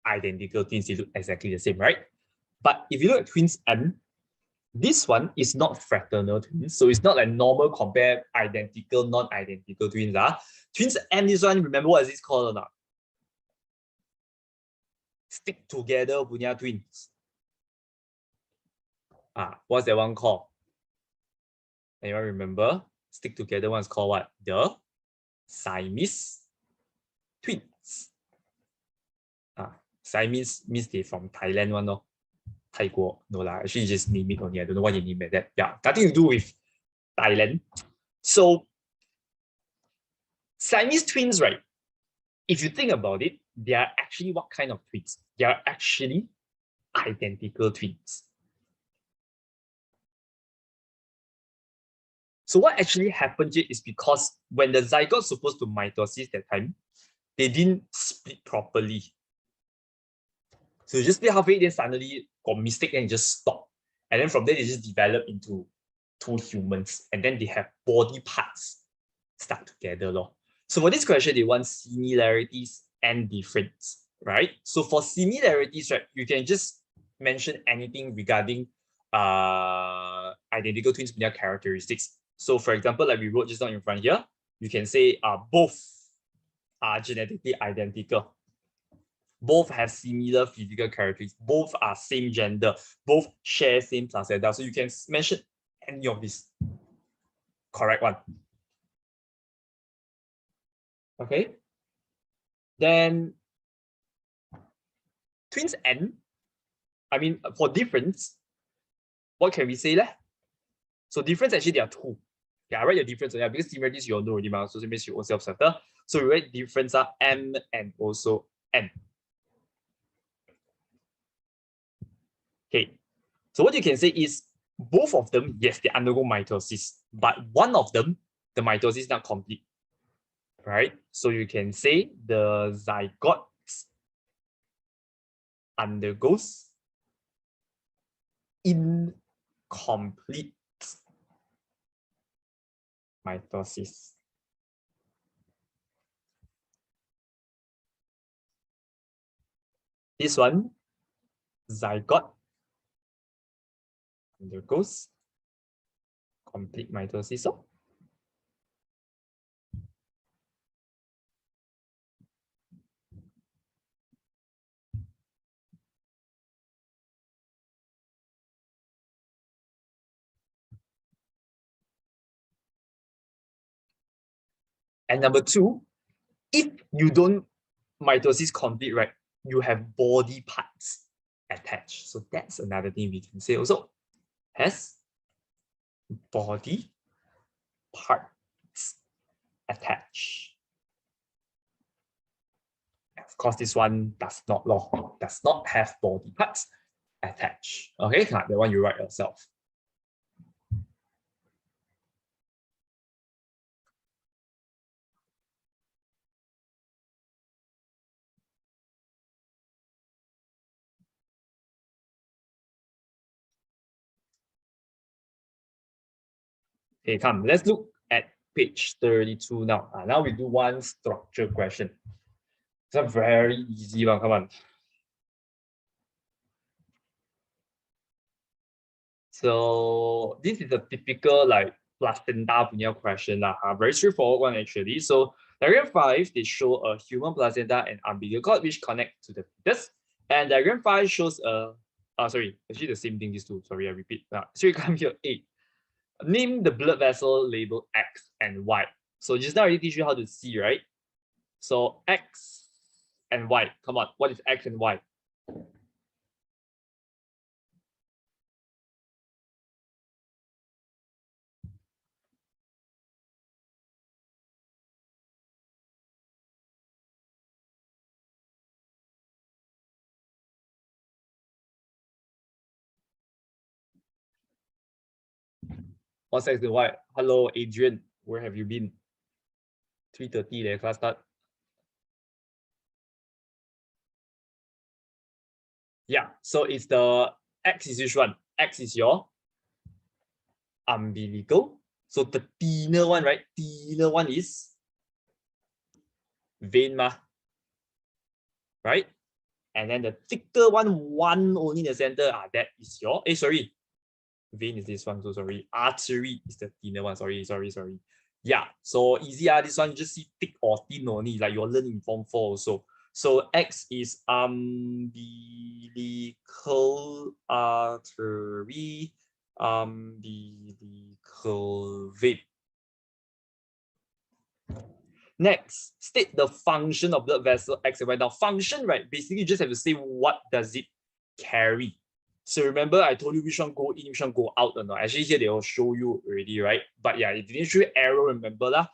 identical twins, they look exactly the same, right? But if you look at twins M, this one is not fraternal twins, so it's not like normal compare identical, non-identical twins. Twins M, this one, remember what is this called or not? Stick together punya twins. What's that one called? Anyone remember? Stick together one is called what? The Siamese twins. Siamese means they from Thailand one, no? Taiwan, no lah. Actually, just name it only. I don't know why you name it that. Yeah, nothing to do with Thailand. So, Siamese twins, right? If you think about it, they are actually what kind of twins? They are actually identical twins. So what actually happened here is because when the zygote supposed to mitosis that time, they didn't split properly. So you just split halfway, then suddenly got mistake and just stop. And then from there, they just develop into two humans. And then they have body parts stuck together. So for this question, they want similarities and difference. right? So for similarities, right, you can just mention anything regarding identical twins with their characteristics. So for example, like we wrote just now in front here, you can say both are genetically identical. Both have similar physical characteristics. Both are same gender. Both share same placenta. So you can mention any of this. Correct one. Okay. Then twins N. I mean, for difference, what can we say leh? So difference actually there are two. Yeah, I write the difference. Yeah, because similarities you all know already, so it means you also settle. So we write difference are M and also N. Okay. So what you can say is both of them, yes, they undergo mitosis, but one of them, the mitosis is not complete. Right? So you can say the zygote undergoes incomplete mitosis. This one, zygote undergoes complete mitosis. So, and number two, if you don't mitosis complete, right, you have body parts attached. So that's another thing we can say also. Has body parts attached. Of course, this one does not have body parts attached. Okay, that one you write yourself. Okay, come, let's look at page 32 now. Now we do one structure question. It's a very easy one, come on. So this is a typical like placenta punya question, very straightforward one actually. So diagram 5, they show a human placenta and umbilical cord which connect to the fetus. And diagram 5 shows a, sorry, actually the same thing, these two, sorry, I repeat. So you come here, 8. Name the blood vessel labeled X and Y. So just now I already teach you how to see, right? So X and Y, come on, what is X and Y? What's X and Y? Hello, Adrian, where have you been? 3:30 there, class start. Yeah, so it's the X is which one? X is your umbilical. So the thinner one, right? Thinner one is vein, right? And then the thicker one only in the center, that is your, sorry, vein is this one, so sorry. Artery is the thinner one, sorry. Yeah, so easy, this one you just see thick or thin only, like you're learning in Form 4 also. So X is umbilical artery, umbilical vein. Next, state the function of blood vessel X and Y. Now, function, right? Basically, you just have to say what does it carry. So remember, I told you which one go in, which one go out or not. Actually, here they will show you already, right? But yeah, it didn't show you arrow, remember lah.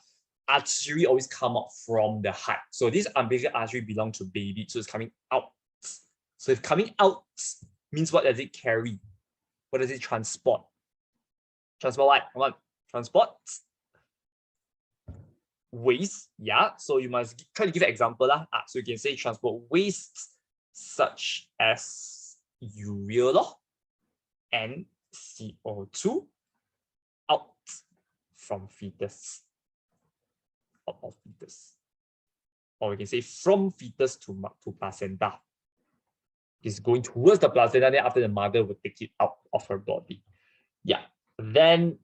Artery always come out from the heart. So this umbilical artery belongs to baby, so it's coming out. So if coming out means what does it carry? What does it transport? Transport what? Come on, transport waste. Yeah, so you must try to give an example lah. So you can say transport waste such as urea and CO2 out from fetus. Out of fetus. or we can say from fetus to placenta. It's going towards the placenta, then after the mother will take it out of her body. Yeah. Then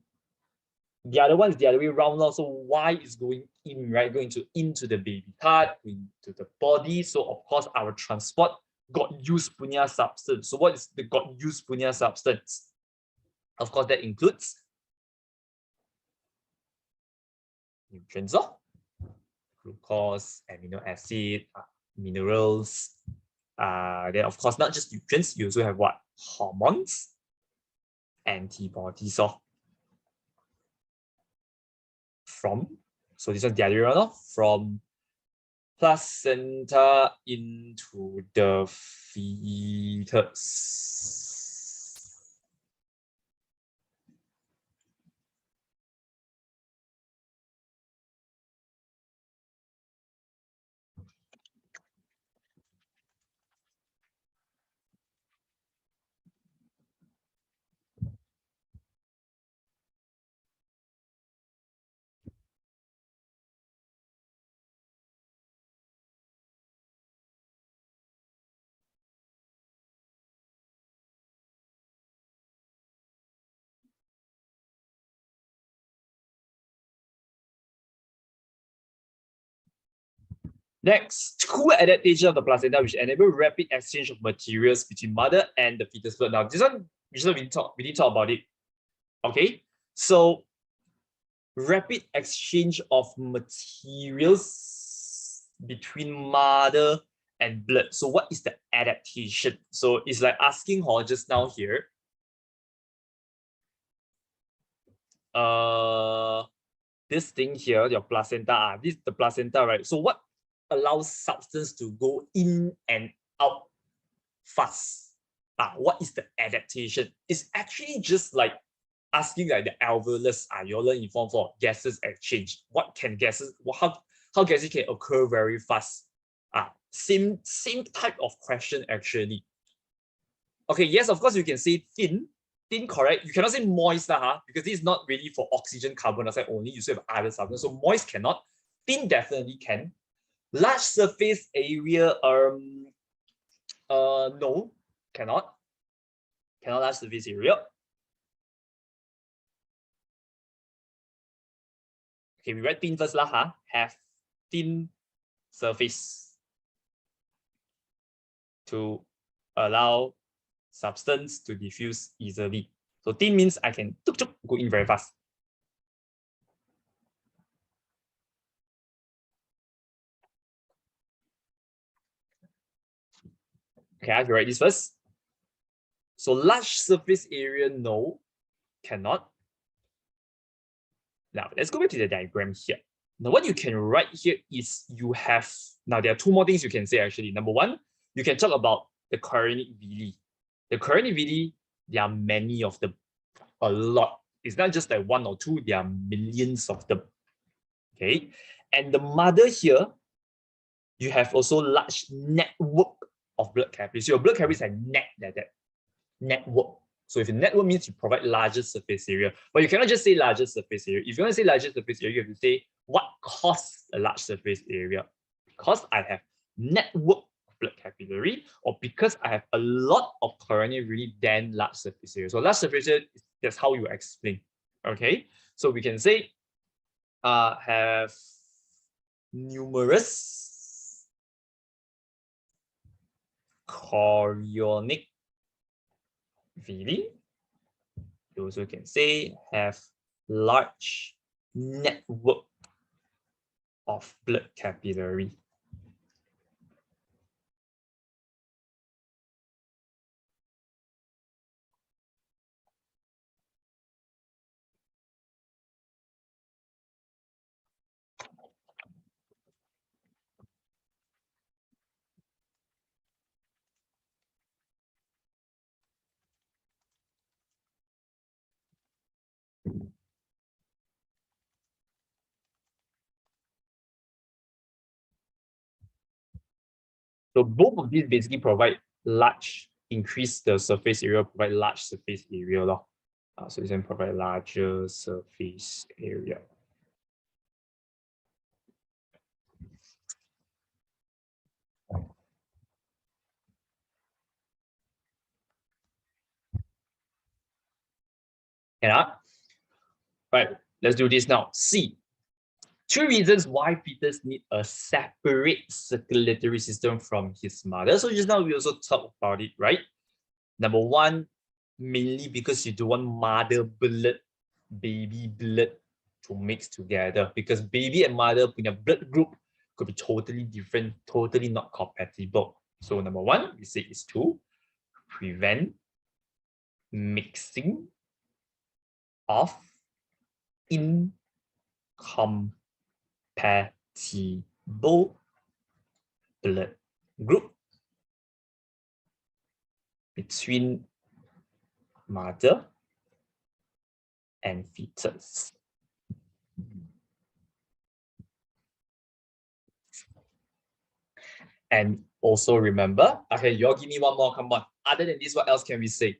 the other one is the other way around. Also, Y is going in, right? Going into the baby heart, into the body. So of course, our transport got used punya substance. So what is the got used punya substance? Of course, that includes nutrients, glucose, amino acid, minerals. Then of course, not just nutrients, you also have what? Hormones, antibodies, so this is the other way around, from placenta into the fetus. Next, co-adaptation of the placenta, which enable rapid exchange of materials between mother and the fetus blood. Now, this one we didn't talk about it. Okay, so rapid exchange of materials between mother and blood. So what is the adaptation? So it's like asking just now here. This thing here, your placenta, this is the placenta, right? So what allows substance to go in and out fast? What is the adaptation? It's actually just like asking like the alveolus alveolar in form for gases exchange. What can gases? How gases can occur very fast? Same type of question actually. Okay, yes, of course you can say thin, correct. You cannot say moist, because this is not really for oxygen, carbon dioxide only. You still have other substances. So moist cannot. Thin definitely can. Large surface area, no, cannot. Cannot large surface area. Okay, we write thin first lah, have thin surface to allow substance to diffuse easily. So thin means I can go in very fast. Okay, I have to write this first. So large surface area, no, cannot. Now let's go back to the diagram here. Now what you can write here is you have, now there are two more things you can say actually. Number one, you can talk about the chorionic villi. The chorionic villi, there are many of them, a lot. It's not just like one or two, there are millions of them. Okay, and the mother here, you have also large network of blood capillaries. So your blood capillaries are net like that, network. So if your network means you provide larger surface area, but you cannot just say larger surface area. If you want to say larger surface area, you have to say what causes a large surface area. Because I have network of blood capillary, or because I have a lot of chorionic villi, then large surface area. So large surface area, that's how you explain. Okay, so we can say have numerous chorionic villi. You also can say have large network of blood capillary. So both of these basically provide large, increase the surface area, provide large surface area. So this can provide larger surface area. Cannot? Right, let's do this now. C. 2 reasons why fetus need a separate circulatory system from his mother. So just now we also talked about it, right? Number one, mainly because you don't want mother blood, baby blood to mix together, because baby and mother punya blood group could be totally different, totally not compatible. So number one, we say is to prevent mixing of incompatible blood group between mother and fetus. And also remember, okay, y'all give me one more, come on. Other than this, what else can we say?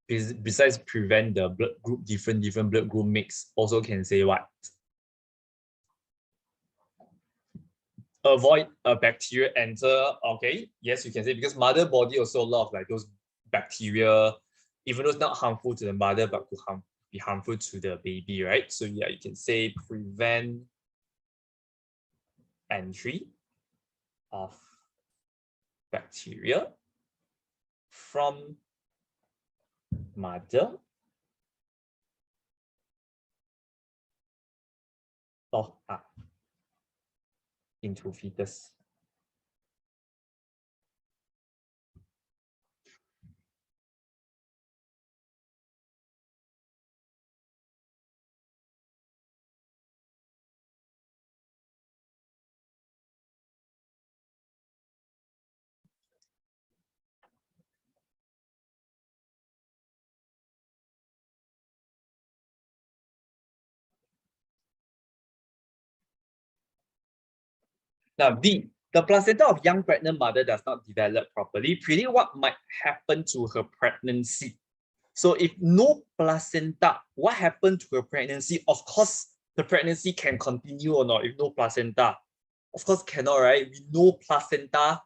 Besides prevent the blood group, different blood group mix, also can say what? Avoid a bacteria enter. Okay, yes, you can say, because mother body also a lot of like those bacteria, even though it's not harmful to the mother, but could be harmful to the baby, right? So yeah, you can say prevent entry of bacteria from mother into fetus. Now, B, the placenta of young pregnant mother does not develop properly. Predict what might happen to her pregnancy. So if no placenta, what happened to her pregnancy? Of course, the pregnancy can continue or not if no placenta. Of course, cannot, right? We know placenta,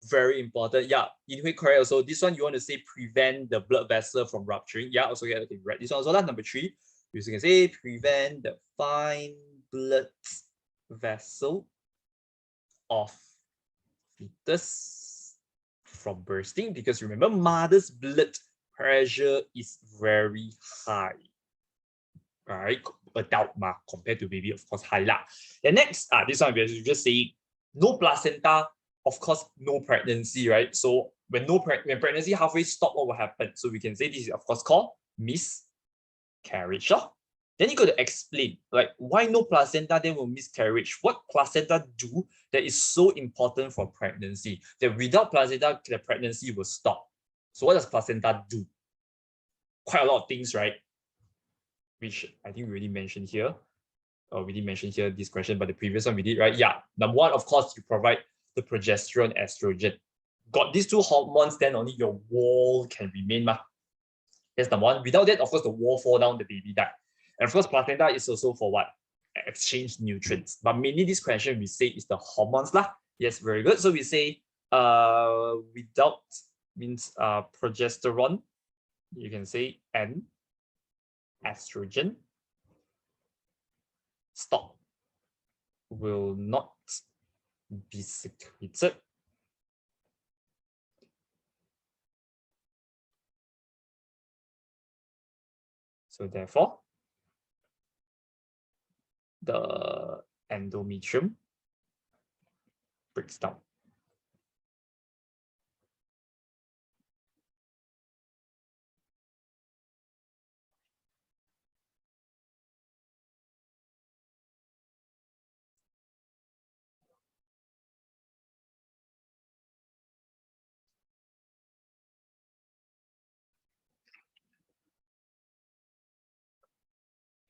very important. Yeah, Inhui correct also. This one you want to say prevent the blood vessel from rupturing. Yeah, also get okay, right. This one also that's number 3. You can say prevent the fine blood vessel of fetus from bursting, because remember, mother's blood pressure is very high, right? Adult compared to baby, of course, high lah. The next, this one we just say no placenta, of course, no pregnancy, right? So when when pregnancy halfway stop, what will happen? So we can say this is of course called miscarriage. Then you got to explain, like, why no placenta, then will miscarriage? What placenta do that is so important for pregnancy? That without placenta, the pregnancy will stop. So what does placenta do? Quite a lot of things, right? Which I think we already mentioned here. Or we didn't mention here this question, but the previous one we did, right? Yeah. Number one, of course, you provide the progesterone, estrogen. Got these two hormones, then only your wall can remain. That's number one. Without that, of course, the wall fall down, the baby die. And of course, placenta is also for what? Exchange nutrients. But mainly this question we say is the hormones lah. Yes, very good. So we say without means progesterone, you can say, and estrogen stop, will not be secreted. So therefore, the endometrium breaks down.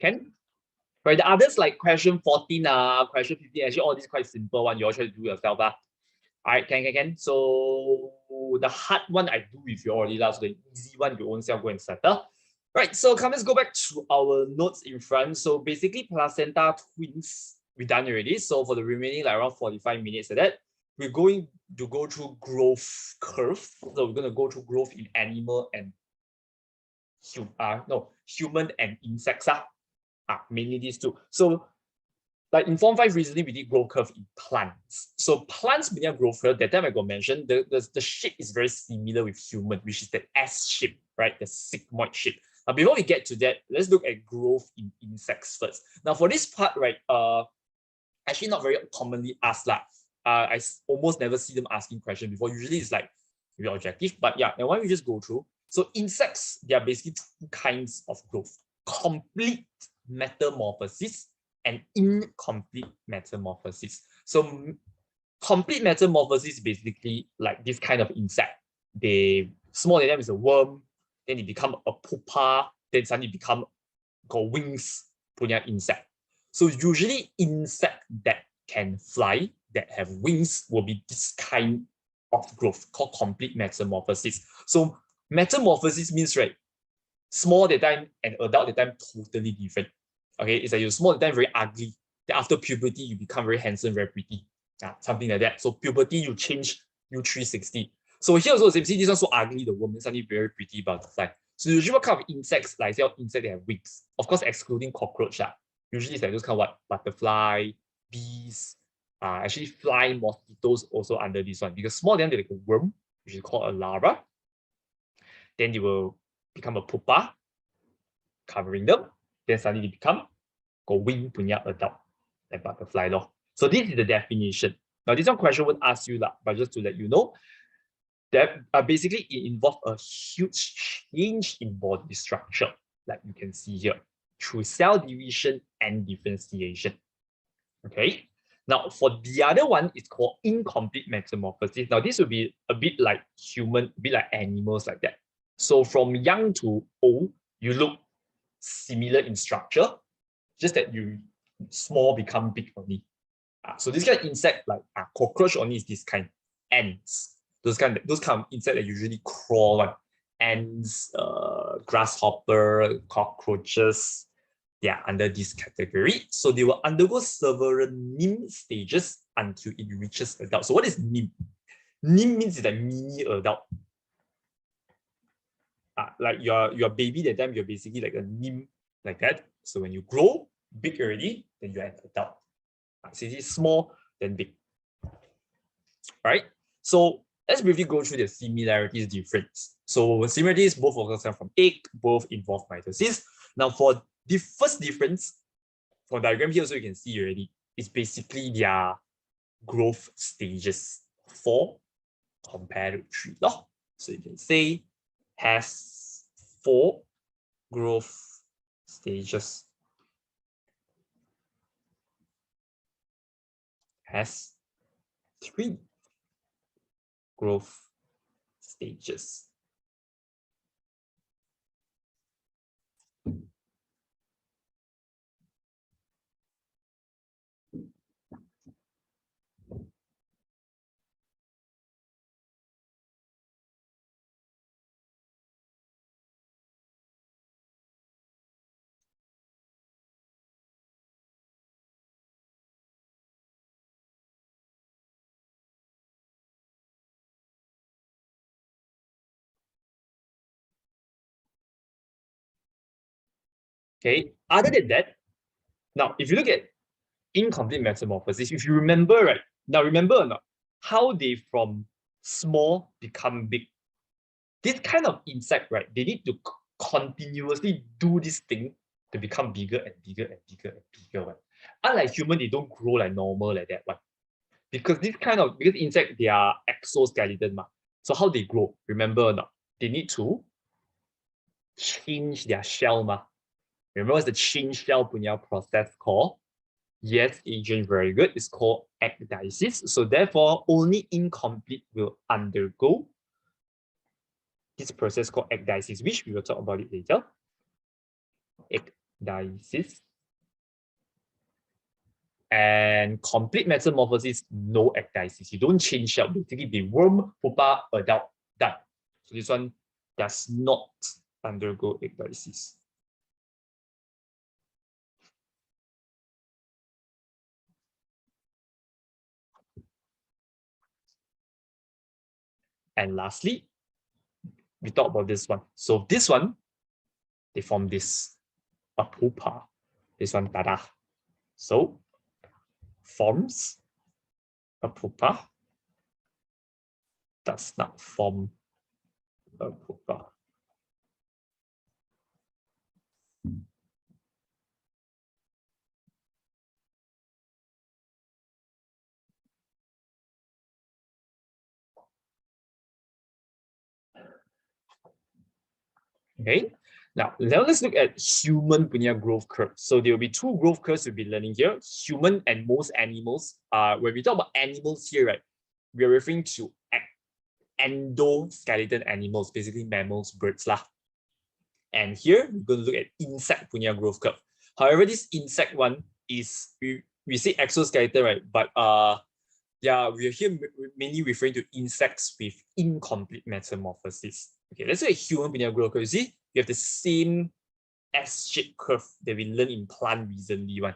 Can? Right, the others like question 14, question 15, actually all these quite simple one. You all try to do yourself. All right, can. So the hard one I do with you already last. So the easy one you own self go and settle. Right, so let's go back to our notes in front. So basically placenta twins, we done already. So for the remaining like around 45 minutes of that, we're going to go through growth curve. So we're going to go through growth in animal and human and insects mainly these two. So like in Form 5 recently, we did growth curve in plants. So plants when you growth curve, that time I got mentioned, the shape is very similar with human, which is the S shape, right? The sigmoid shape. Now, before we get to that, let's look at growth in insects first. Now, for this part, right, actually not very commonly asked. I almost never see them asking questions before. Usually it's like very objective, but yeah, and why don't we just go through? So insects, there are basically two kinds of growth: complete metamorphosis and incomplete metamorphosis. So complete metamorphosis is basically like this kind of insect. They small than them is a worm, then they become a pupa, then suddenly become got wings, punya insect. So usually insect that can fly, that have wings, will be this kind of growth called complete metamorphosis. So metamorphosis means, right, small that time and adult that time totally different. Okay, it's like you're small that time very ugly. Then after puberty, you become very handsome, very pretty. Something like that. So puberty, you change U360. So here also, see this one so ugly, the woman suddenly very pretty butterfly. So usually what kind of insects, like say insects that have wings? Of course, excluding cockroach. Usually it's like those kind of what butterfly, bees, actually flying mosquitoes also under this one. Because small, then they're like a worm, which is called a larva. Then they will become a pupa, covering them. Then suddenly they become got wing punya adult, like butterfly law. So this is the definition. Now this one question would ask you but just to let you know, that basically it involves a huge change in body structure, like you can see here, through cell division and differentiation. Okay. Now for the other one, it's called incomplete metamorphosis. Now this will be a bit like human, a bit like animals like that. So from young to old, you look similar in structure, just that you small become big only. So this kind of insect, like cockroach only is this kind. Ants, those kind of insect that usually crawl, like ants, grasshopper, cockroaches, they are under this category. So they will undergo several NIM stages until it reaches adult. So what is NIM? NIM means it's like mini adult. Like your baby that time, you're basically like a NIM like that. So when you grow big already, then you're an adult. So it's small, then big. Right? So let's briefly go through the similarities difference. So similarities both occur from egg, both involve mitosis. Now for the first difference, from diagram here also you can see already, it's basically their growth stages, 4 compared to 3. So you can say has 4 growth stages, has 3 growth stages. Okay, other than that, now if you look at incomplete metamorphosis, if you remember, right? Now remember or not, how they from small become big. This kind of insect, right? They need to continuously do this thing to become bigger and bigger and bigger and bigger. Right? Unlike human, they don't grow like normal like that. Right? Because insect, they are exoskeleton. So how they grow? Remember or not? They need to change their shell. Remember what's the change shell punya process called? Yes, agent, very good. It's called ecdysis. So therefore, only incomplete will undergo this process called ecdysis, which we will talk about it later. Ecdysis. And complete metamorphosis, no ecdysis. You don't change shell. Basically, the worm, pupa, adult, done. So this one does not undergo ecdysis. And lastly, we talk about this one. So this one, they form this a pupa. This one, tada. So forms a pupa, does not form a pupa. Okay, now let's look at human punya growth curve. So there will be two growth curves we'll be learning here. Human and most animals. When we talk about animals here, right, we are referring to endoskeleton animals, basically mammals, birds lah. And here we're going to look at insect punya growth curve. However, this insect one is we say exoskeleton, right? But yeah, we're here mainly referring to insects with incomplete metamorphosis. Okay, let's look at human punya growth curve. You see, we have the same S-shaped curve that we learned in plant recently one.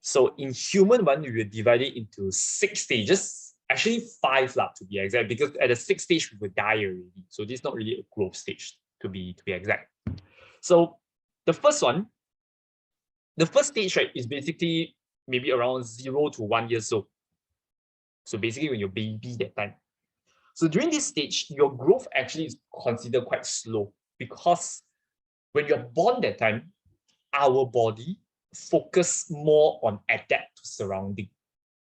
So in human one, we will divide it into 6 stages. Actually 5 lah, to be exact, because at the 6th stage we will die already. So this is not really a growth stage to be exact. So the first one, the first stage, right, is basically maybe around 0 to 1 years old. So basically when you're baby that time. So during this stage, your growth actually is considered quite slow because when you're born that time, our body focus more on adapt to surrounding.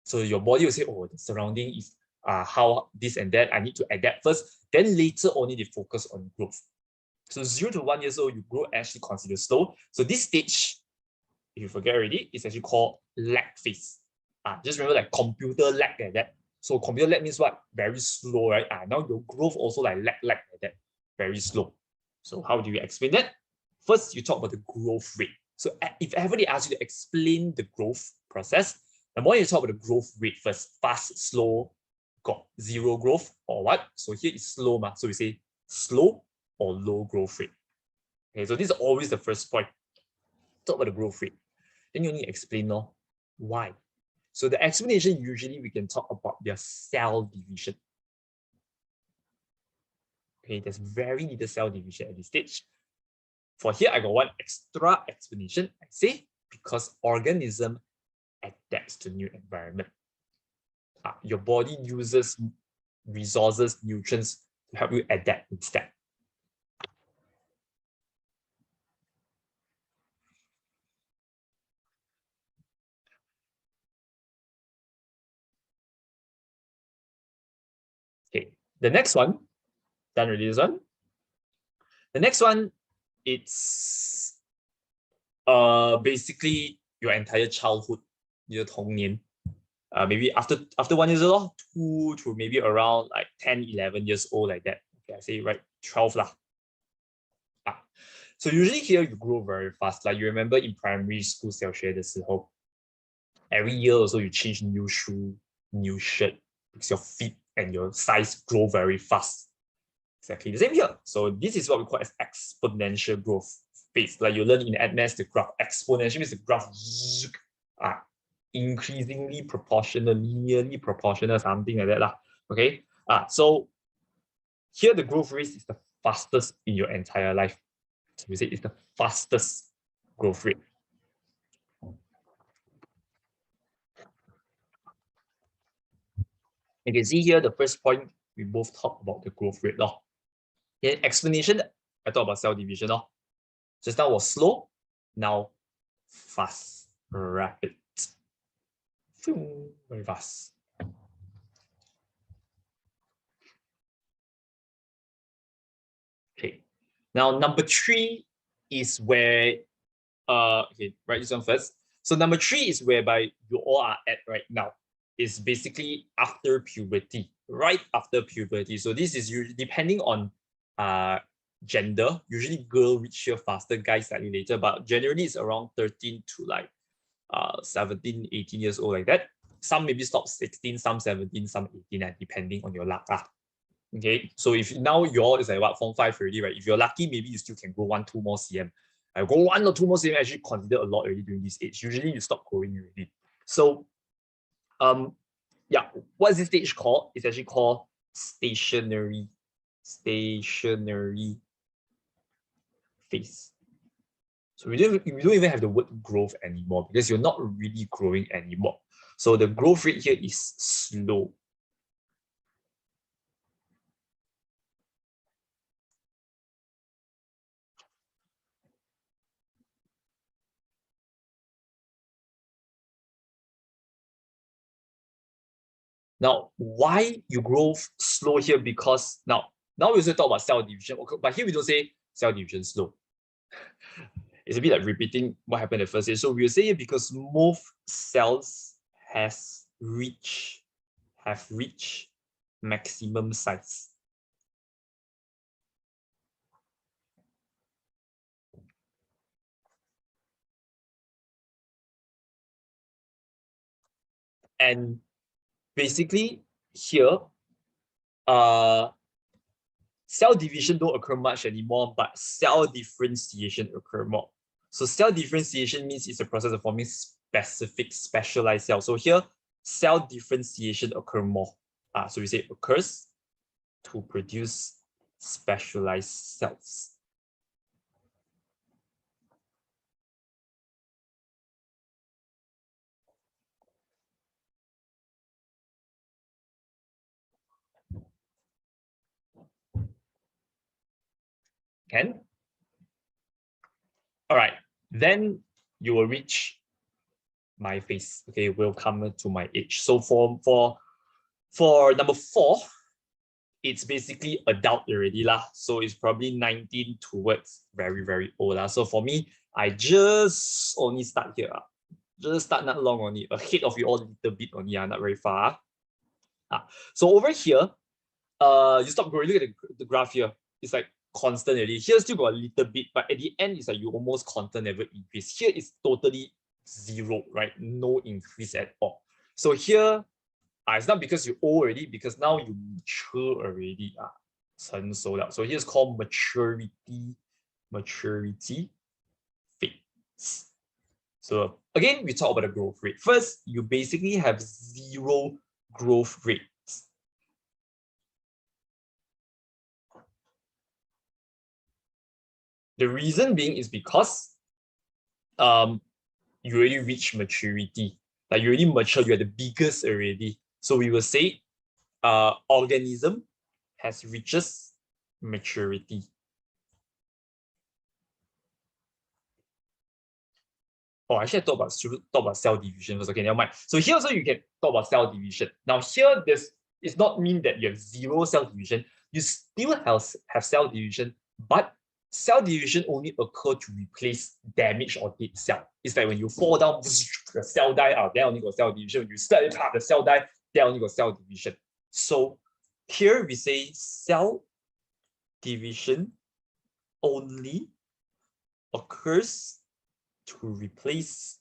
So your body will say, oh, the surrounding is how this and that, I need to adapt first. Then later only they focus on growth. So 0 to 1 years old, you grow actually considered slow. So this stage, if you forget already, it's actually called lag phase. Just remember like computer lag like that. So computer lag means what? Very slow, right? Now your growth also like lag like that, very slow. So how do you explain that? First, you talk about the growth rate. So if ever they ask you to explain the growth process, the more you talk about the growth rate first, fast, slow, got 0 growth or what? So here is slow, so we say slow or low growth rate. Okay, so this is always the first point. Talk about the growth rate. Then you need to explain why. So the explanation, usually we can talk about their cell division. Okay, there's very little cell division at this stage. For here, I got one extra explanation. I say because organism adapts to new environment. Your body uses resources, nutrients to help you adapt instead. Okay, the next one, done already this one. The next one, it's basically your entire childhood, your 童年. Maybe after 1 year old, 2 to maybe around like 10, 11 years old like that. Okay, I say right, 12 lah. So usually here you grow very fast. Like you remember in primary school, 小学的时候, every year also you change new shoe, new shirt, because your feet and your size grow very fast. Exactly the same here. So this is what we call as exponential growth phase. Like you learn in advanced the graph. Exponential means the graph increasingly proportional, linearly proportional, something like that lah. Okay. So here the growth rate is the fastest in your entire life. So we say it's the fastest growth rate. You can see here the first point we both talk about the growth rate law. Okay, explanation, I talk about cell division law. Just now was slow, now fast, rapid. Very fast. Okay. Now number 3 is where okay, write this one first. So number 3 is whereby you all are at right now. It's basically after puberty, right after puberty. So this is usually depending on gender. Usually girl reach here faster, guys slightly later, but generally it's around 13 to like 17, 18 years old like that. Some maybe stop 16, some 17, some 18, depending on your luck. Okay, so if now your is like what, form 5 already, right? If you're lucky, maybe you still can go 1-2 more cm. Go 1 or 2 more cm actually considered a lot already during this age. Usually you stop growing already. So yeah, what is this stage called? It's actually called stationary phase. So we don't even have the word growth anymore because you're not really growing anymore. So the growth rate here is slow. Now, why you grow slow here? Because now we also talk about cell division, but here we don't say cell division slow. It's a bit like repeating what happened at first stage. So we'll say because most cells have reached maximum size. And basically here, cell division don't occur much anymore, but cell differentiation occur more. So cell differentiation means it's a process of forming specific specialized cells. So here, cell differentiation occur more. So we say occurs to produce specialized cells. Can? All right, then you will reach my phase. Okay, we'll come to my age. So for number 4, it's basically adult already lah. So it's probably 19 towards very, very old lah. So for me, I just only start here. Just start not long only, ahead of you all a little bit only, not very far. So over here, you stop growing. Look at the graph here. It's like constant already. Here still got a little bit, but at the end, it's like you almost constant, never increase. Here is totally zero, right? No increase at all. So here, it's not because you're old already, because now you mature already. 成熟了. So here's called maturity phase. So again, we talk about the growth rate. First, you basically have 0 growth rate. The reason being is because you already reach maturity. Like you already mature, you're the biggest already. So we will say organism has reaches maturity. Oh, actually, I talk about cell division first. Okay, never mind. So here also you can talk about cell division. Now here, it's not mean that you have 0 cell division. You still have cell division, but cell division only occur to replace damaged or dead cell. It's like when you fall down, the cell die out, there only got cell division. When you start it up, the cell die, there only got cell division. So here we say cell division only occurs to replace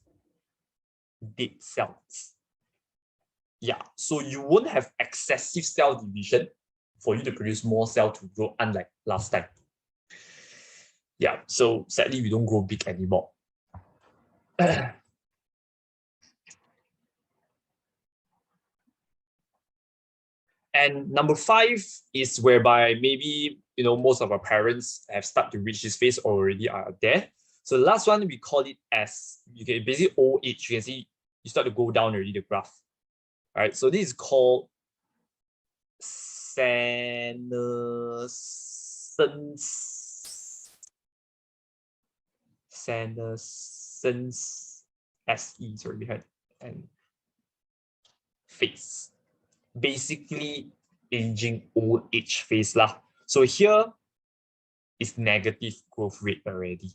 dead cells. Yeah, so you won't have excessive cell division for you to produce more cell to grow, unlike last time. Yeah, so sadly, we don't grow big anymore. And number 5 is whereby maybe most of our parents have started to reach this phase already are there. So the last one, we call it as, you can basically old age. You can see you start to go down already, the graph. All right, so this is called senescence SE, sorry, behind, and phase. Basically, aging old age phase lah. So here is negative growth rate already.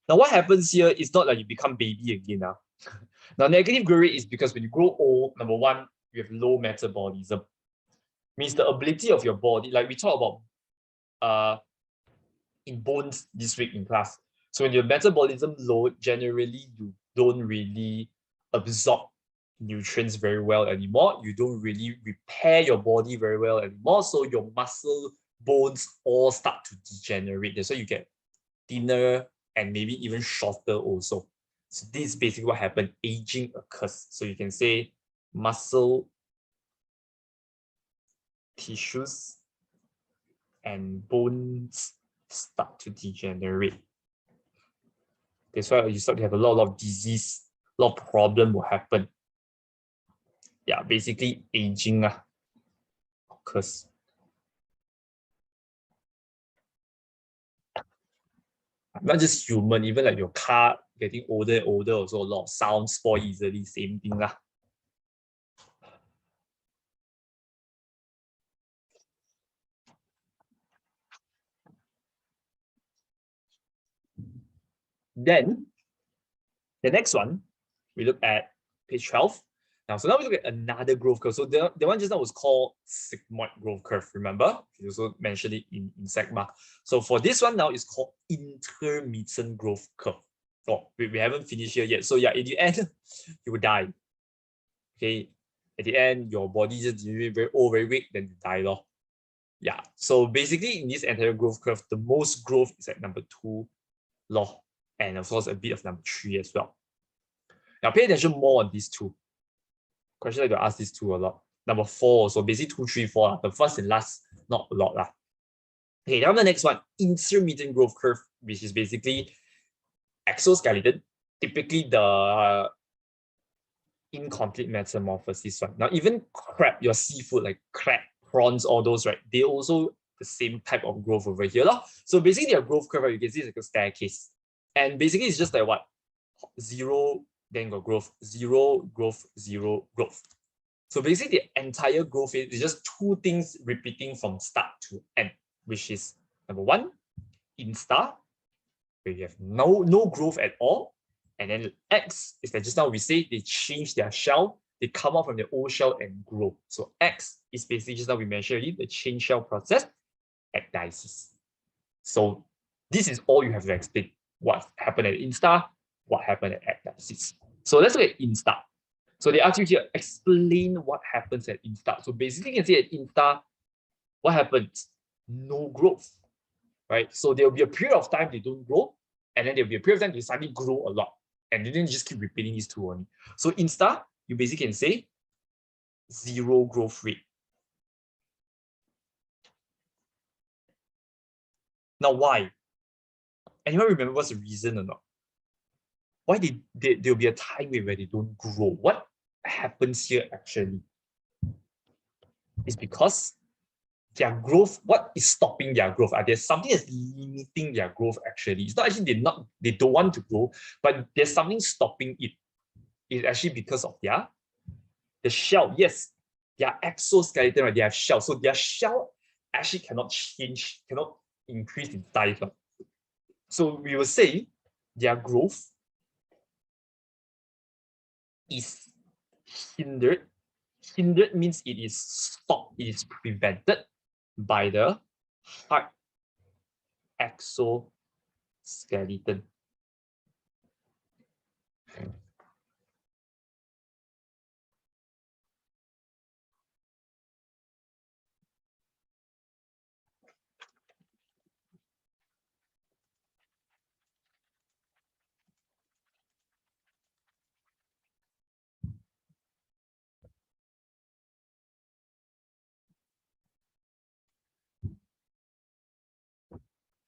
Now, what happens here is not like you become baby again. Now, negative growth rate is because when you grow old, number 1, you have low metabolism. Means the ability of your body, like we talk about in bones this week in class. So when your metabolism low, generally you don't really absorb nutrients very well anymore. You don't really repair your body very well anymore. So your muscle, bones all start to degenerate. That's why you get thinner and maybe even shorter also. So this is basically what happened. Aging occurs. So you can say muscle tissues and bones start to degenerate. That's why you start to have a lot of disease, a lot of problem will happen. Yeah, basically aging occurs. Not just human, even like your car getting older and older, also a lot of sound spoil easily, same thing lah. Then the next one, we look at page 12. So now we look at another growth curve. So the one just now was called sigmoid growth curve, remember? We also mentioned it in SECMA. So for this one now, it's called intermittent growth curve. Oh, we haven't finished here yet. So yeah, in the end, you will die. Okay, at the end, your body just very old, very weak, then you die. Yeah, so basically in this entire growth curve, the most growth is at number 2 law, and of course a bit of number 3 as well. Now pay attention more on these two. Question like to ask these two a lot. Number 4, so basically 2, 3, 4. The first and last, not a lot. Okay, now the next one, intermittent growth curve, which is basically exoskeleton, typically the incomplete metamorphosis one. Now, even crab, your seafood like crab, prawns, all those, right? They also the same type of growth over here. So basically, their growth curve, right, you can see it's like a staircase. And basically, it's just like what? 0, then got growth, 0, growth, 0, growth. So basically, the entire growth is just 2 things repeating from start to end, which is number 1, insta, where you have no growth at all. And then X is that just now we say they change their shell, they come out from their old shell and grow. So X is basically just now we mentioned already, the change shell process, ecdysis. So this is all you have to explain. What happened at insta, what happened at ecdysis. So let's look at insta. So they ask you here, explain what happens at insta. So basically you can see at insta, what happens? No growth, right? So there will be a period of time they don't grow, and then there will be a period of time they suddenly grow a lot. And then you just keep repeating these two only. So insta, you basically can say 0 growth rate. Now, why? Anyone remember what's the reason or not? Why there'll be a time where they don't grow? What happens here actually? It's because their growth, what is stopping their growth? There's something that's limiting their growth actually. It's not actually they don't want to grow, but there's something stopping it. It's actually because of the shell. Yes, their exoskeleton, right? They have shell. So their shell actually cannot change, cannot increase in size. So we will say their growth is hindered. Hindered means it is stopped, it is prevented by the hard exoskeleton.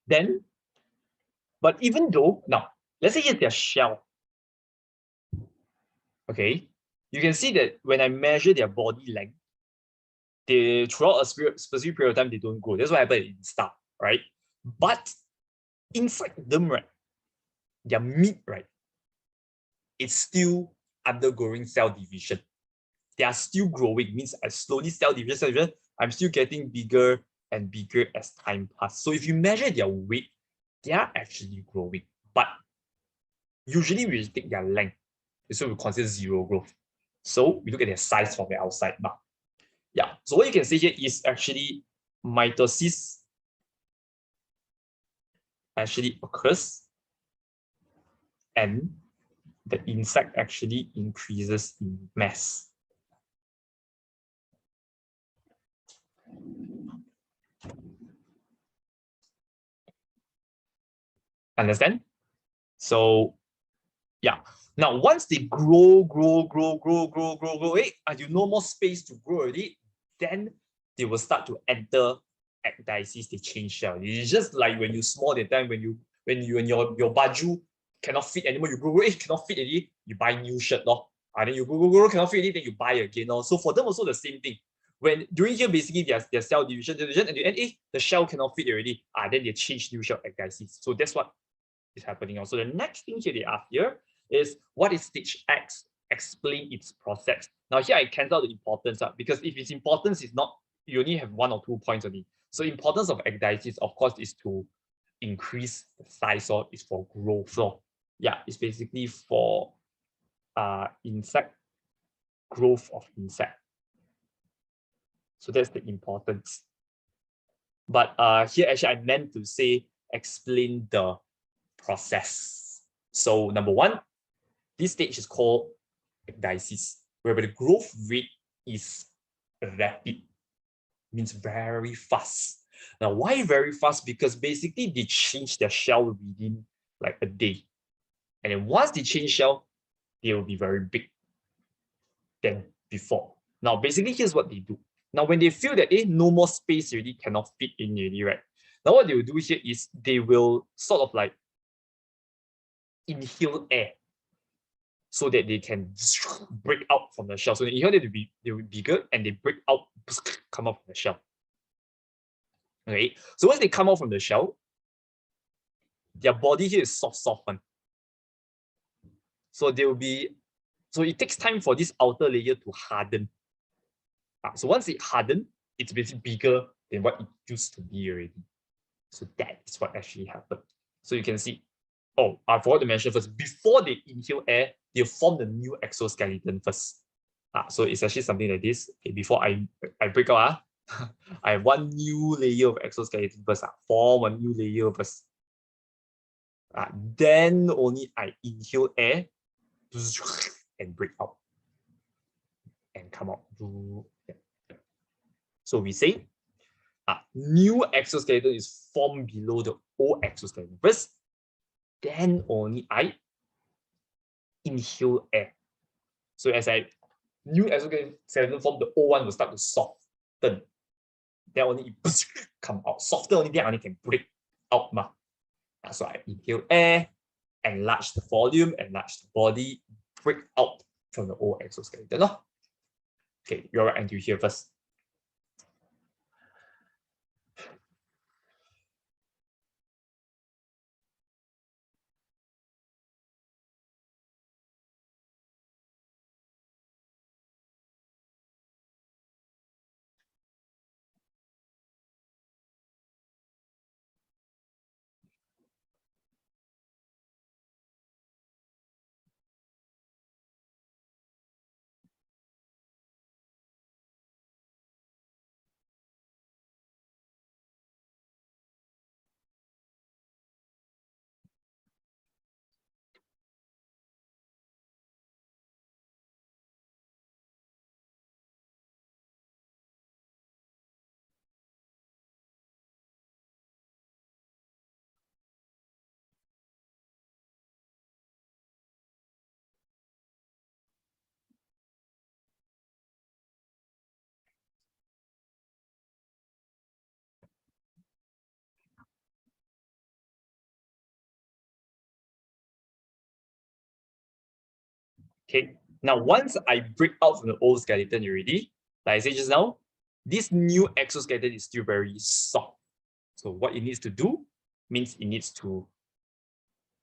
Then, but even though, now, let's say it's their shell. Okay, you can see that when I measure their body length, they throughout a specific period of time, they don't grow. That's what happened in start, right? But inside them, right, their meat, right, it's still undergoing cell division. They are still growing, means I slowly cell division, I'm still getting bigger and bigger as time passes. So if you measure their weight, they are actually growing. But usually we take their length. So we consider 0 growth. So we look at their size from the outside. Yeah, so what you can see here is actually mitosis actually occurs and the insect actually increases in mass. Understand? So yeah. Now, once they grow, you no more space to grow already, then they will start to enter ecdysis, they change shell. It's just like when you small that time, when your baju cannot fit anymore, you grow, cannot fit already, you buy new shirt, no? And then you grow, cannot fit anything, you buy again. No? So for them also the same thing. When during here, basically their cell division, and the end, the shell cannot fit already. Then they change new shell ecdysis. So that's what is happening. Also, the next thing here they ask here is what is stage X? Explain its process. Now here I cancel the importance because if its importance is not, you only have 1 or 2 points only. So importance of ecdysis, of course, is to increase the size, or is for growth. So yeah, it's basically for insect growth of insect. So that's the importance. But here actually I meant to say explain the process. So number one, this stage is called ecdysis, whereby the growth rate is rapid, means very fast. Now, why very fast? Because basically they change their shell within like a day. And then once they change shell, they will be very big than before. Now, basically, here's what they do. Now, when they feel that no more space already, cannot fit in already, right? Now, what they will do here is they will sort of like inhale air so that they can break out from the shell. So they inhale, they will be bigger, and they break out, come out from the shell. Okay, so once they come out from the shell, their body here is soft one. So they will be, so it takes time for this outer layer to harden. So once it hardened, it's basically bigger than what it used to be already. So that is what actually happened. So you can see, oh, I forgot to mention first, before they inhale air, they form the new exoskeleton first. So it's actually something like this. Okay, before I break out, I have one new layer of exoskeleton first. Form a new layer first. Then only I inhale air and break out and come out. So we say new exoskeleton is formed below the old exoskeleton first. Then only I inhale air. So as I new exoskeleton form, the old one will start to soften. Then only it come out. Softer only, then only can break out. So I inhale air, enlarge the volume, enlarge the body, break out from the old exoskeleton. Okay, you're right until here first. Okay, now once I break out from the old skeleton already, like I said just now, this new exoskeleton is still very soft. So what it needs to do means it needs to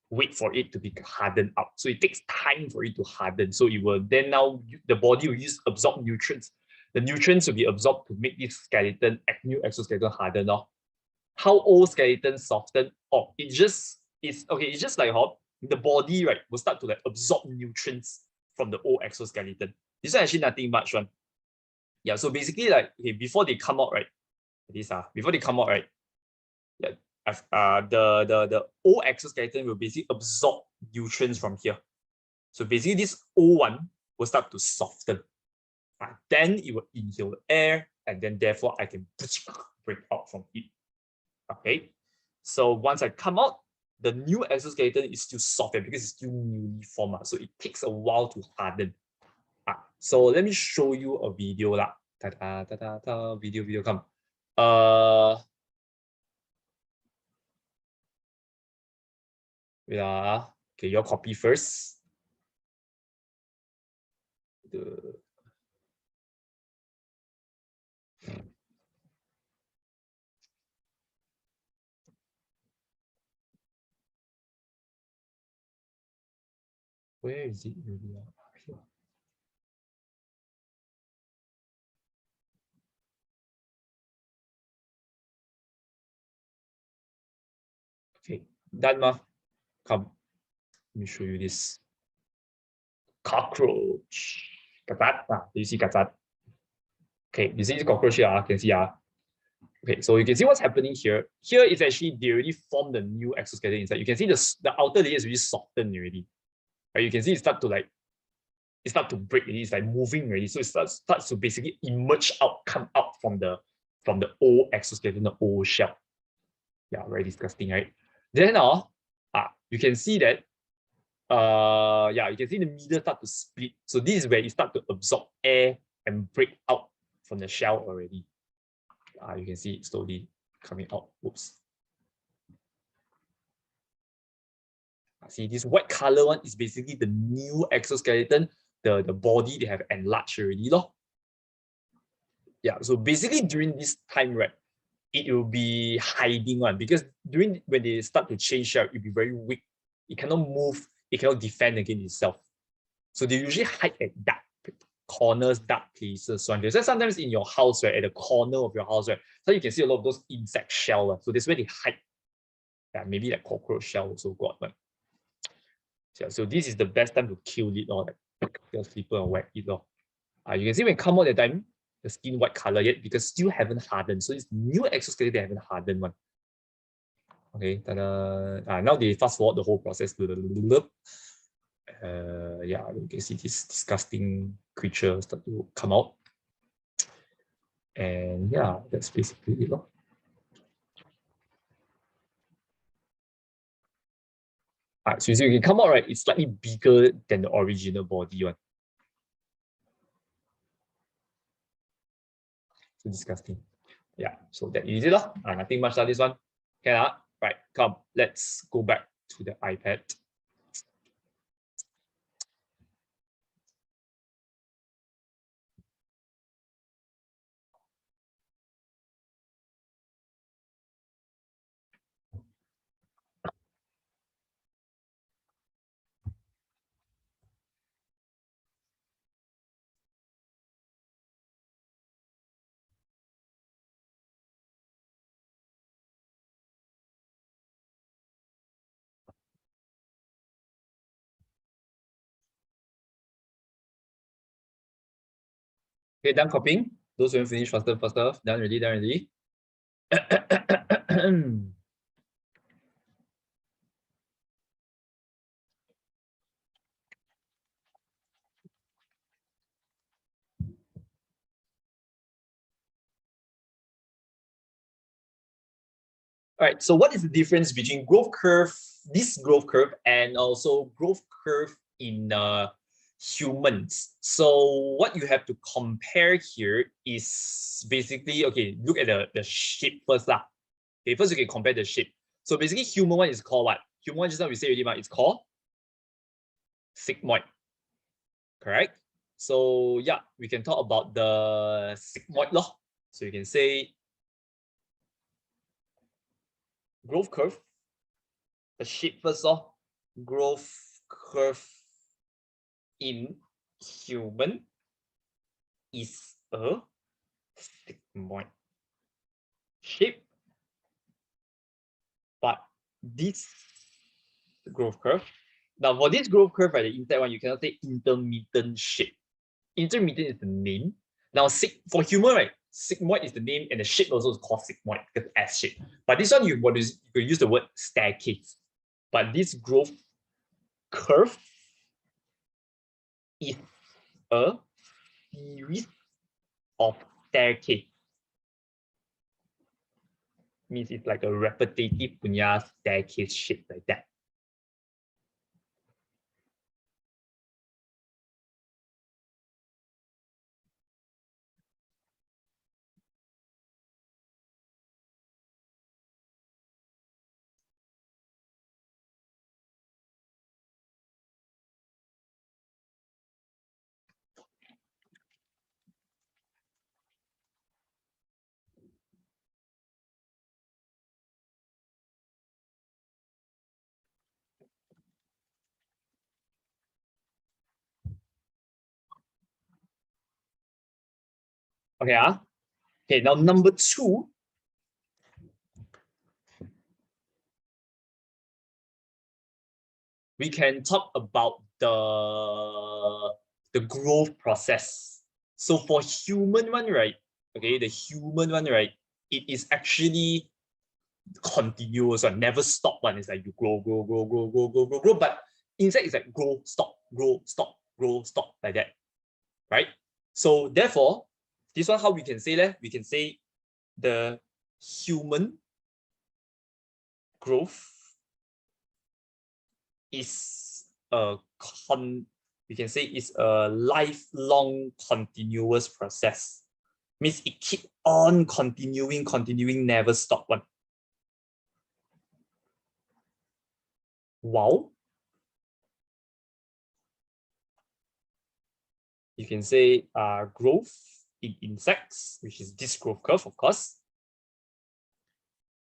wait for it to be hardened up. So it takes time for it to harden. So it will then now the body will absorb nutrients. The nutrients will be absorbed to make this skeleton, new exoskeleton harden. How old skeleton soften? Oh, it's just like how the body, right, will start to like absorb nutrients from the old exoskeleton. This is actually nothing much one. Yeah, so basically like okay, before they come out, right? Before they come out, right? Yeah, the old exoskeleton will basically absorb nutrients from here. So basically this old one will start to soften. Then it will inhale air, and then therefore I can break out from it. Okay, so once I come out, the new exoskeleton is still soft because it's still newly formed. So it takes a while to harden. So let me show you a video. Video come. Yeah. Okay, your copy first. Where is it really? Okay, done ma. Come, let me show you this. Cockroach. Katat. Do you see katat? Okay, you see this cockroach here? Can see. Okay, so you can see what's happening here. Here is actually they already formed the new exoskeleton inside. You can see the outer layer is really softened already. Right? You can see it start to break already. It's like moving already. So it starts to basically emerge out, come out from the old exoskeleton, the old shell. Yeah, very disgusting, right? Then you can see that you can see the middle start to split. So this is where it start to absorb air and break out from the shell already. You can see it slowly coming out. Oops. See, this white color one is basically the new exoskeleton. The body they have enlarged already. Yeah, so basically during this time, right, it will be hiding one because when they start to change out, it'll be very weak. It cannot move, it cannot defend against itself. So they usually hide at dark corners, dark places. So sometimes in your house, right, at the corner of your house, right, so you can see a lot of those insect shells. So that's where they hide. Yeah, maybe like cockroach shell also got one. Yeah, so this is the best time to kill it or like just flipper and whack it off. You can see when it come out that time, the skin white color yet because still haven't hardened. So it's new exoskeleton they haven't hardened one. Okay, now they fast forward the whole process to the you can see this disgusting creature start to come out. And yeah, that's basically it. So you can come out, right? It's slightly bigger than the original body one. So disgusting. Yeah, so that is it. Nothing much on this one. Okay, right, come, let's go back to the iPad. Okay, done copying. Those who finish faster, faster. Done already, done already. All right, so what is the difference between growth curve, this growth curve, and also growth curve in humans? So what you have to compare here is basically, okay, look at the shape first. Okay, first you can compare the shape. So basically human one is called what? Human one just now we say already, it's called sigmoid, correct? So yeah, we can talk about the sigmoid law. So you can say growth curve, the shape first growth curve in human is a sigmoid shape, but this growth curve, now for this growth curve, right, the inside one, you cannot say intermittent shape. Intermittent is the name. Now, for human, right, sigmoid is the name, and the shape also is called sigmoid because S shape. But this one, you could use the word staircase. But this growth curve is a series of staircase. Means it's like a repetitive punya staircase shape like that. Okay, okay, now number 2. We can talk about the growth process. So for human one, right? Okay, the human one, right? It is actually continuous one, never stop one. It's like you grow, grow, grow, grow, grow, grow, grow, grow. But insect is like grow, stop, grow, stop, grow, stop, like that, right? So therefore, this one how we can say that? We can say the human growth is we can say it's a lifelong continuous process. Means it keep on continuing, never stop one. Wow. You can say growth in insects, which is this growth curve, of course,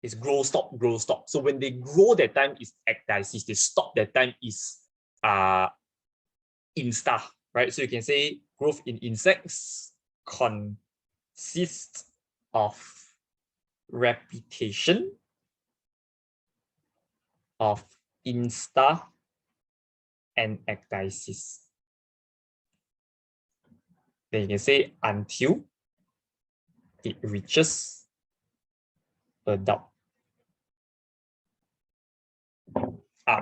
is grow, stop, grow, stop. So when they grow, that time is ecdysis. They stop, that time is insta, right? So you can say growth in insects consists of repetition of insta and ecdysis. Then you can say until it reaches adult.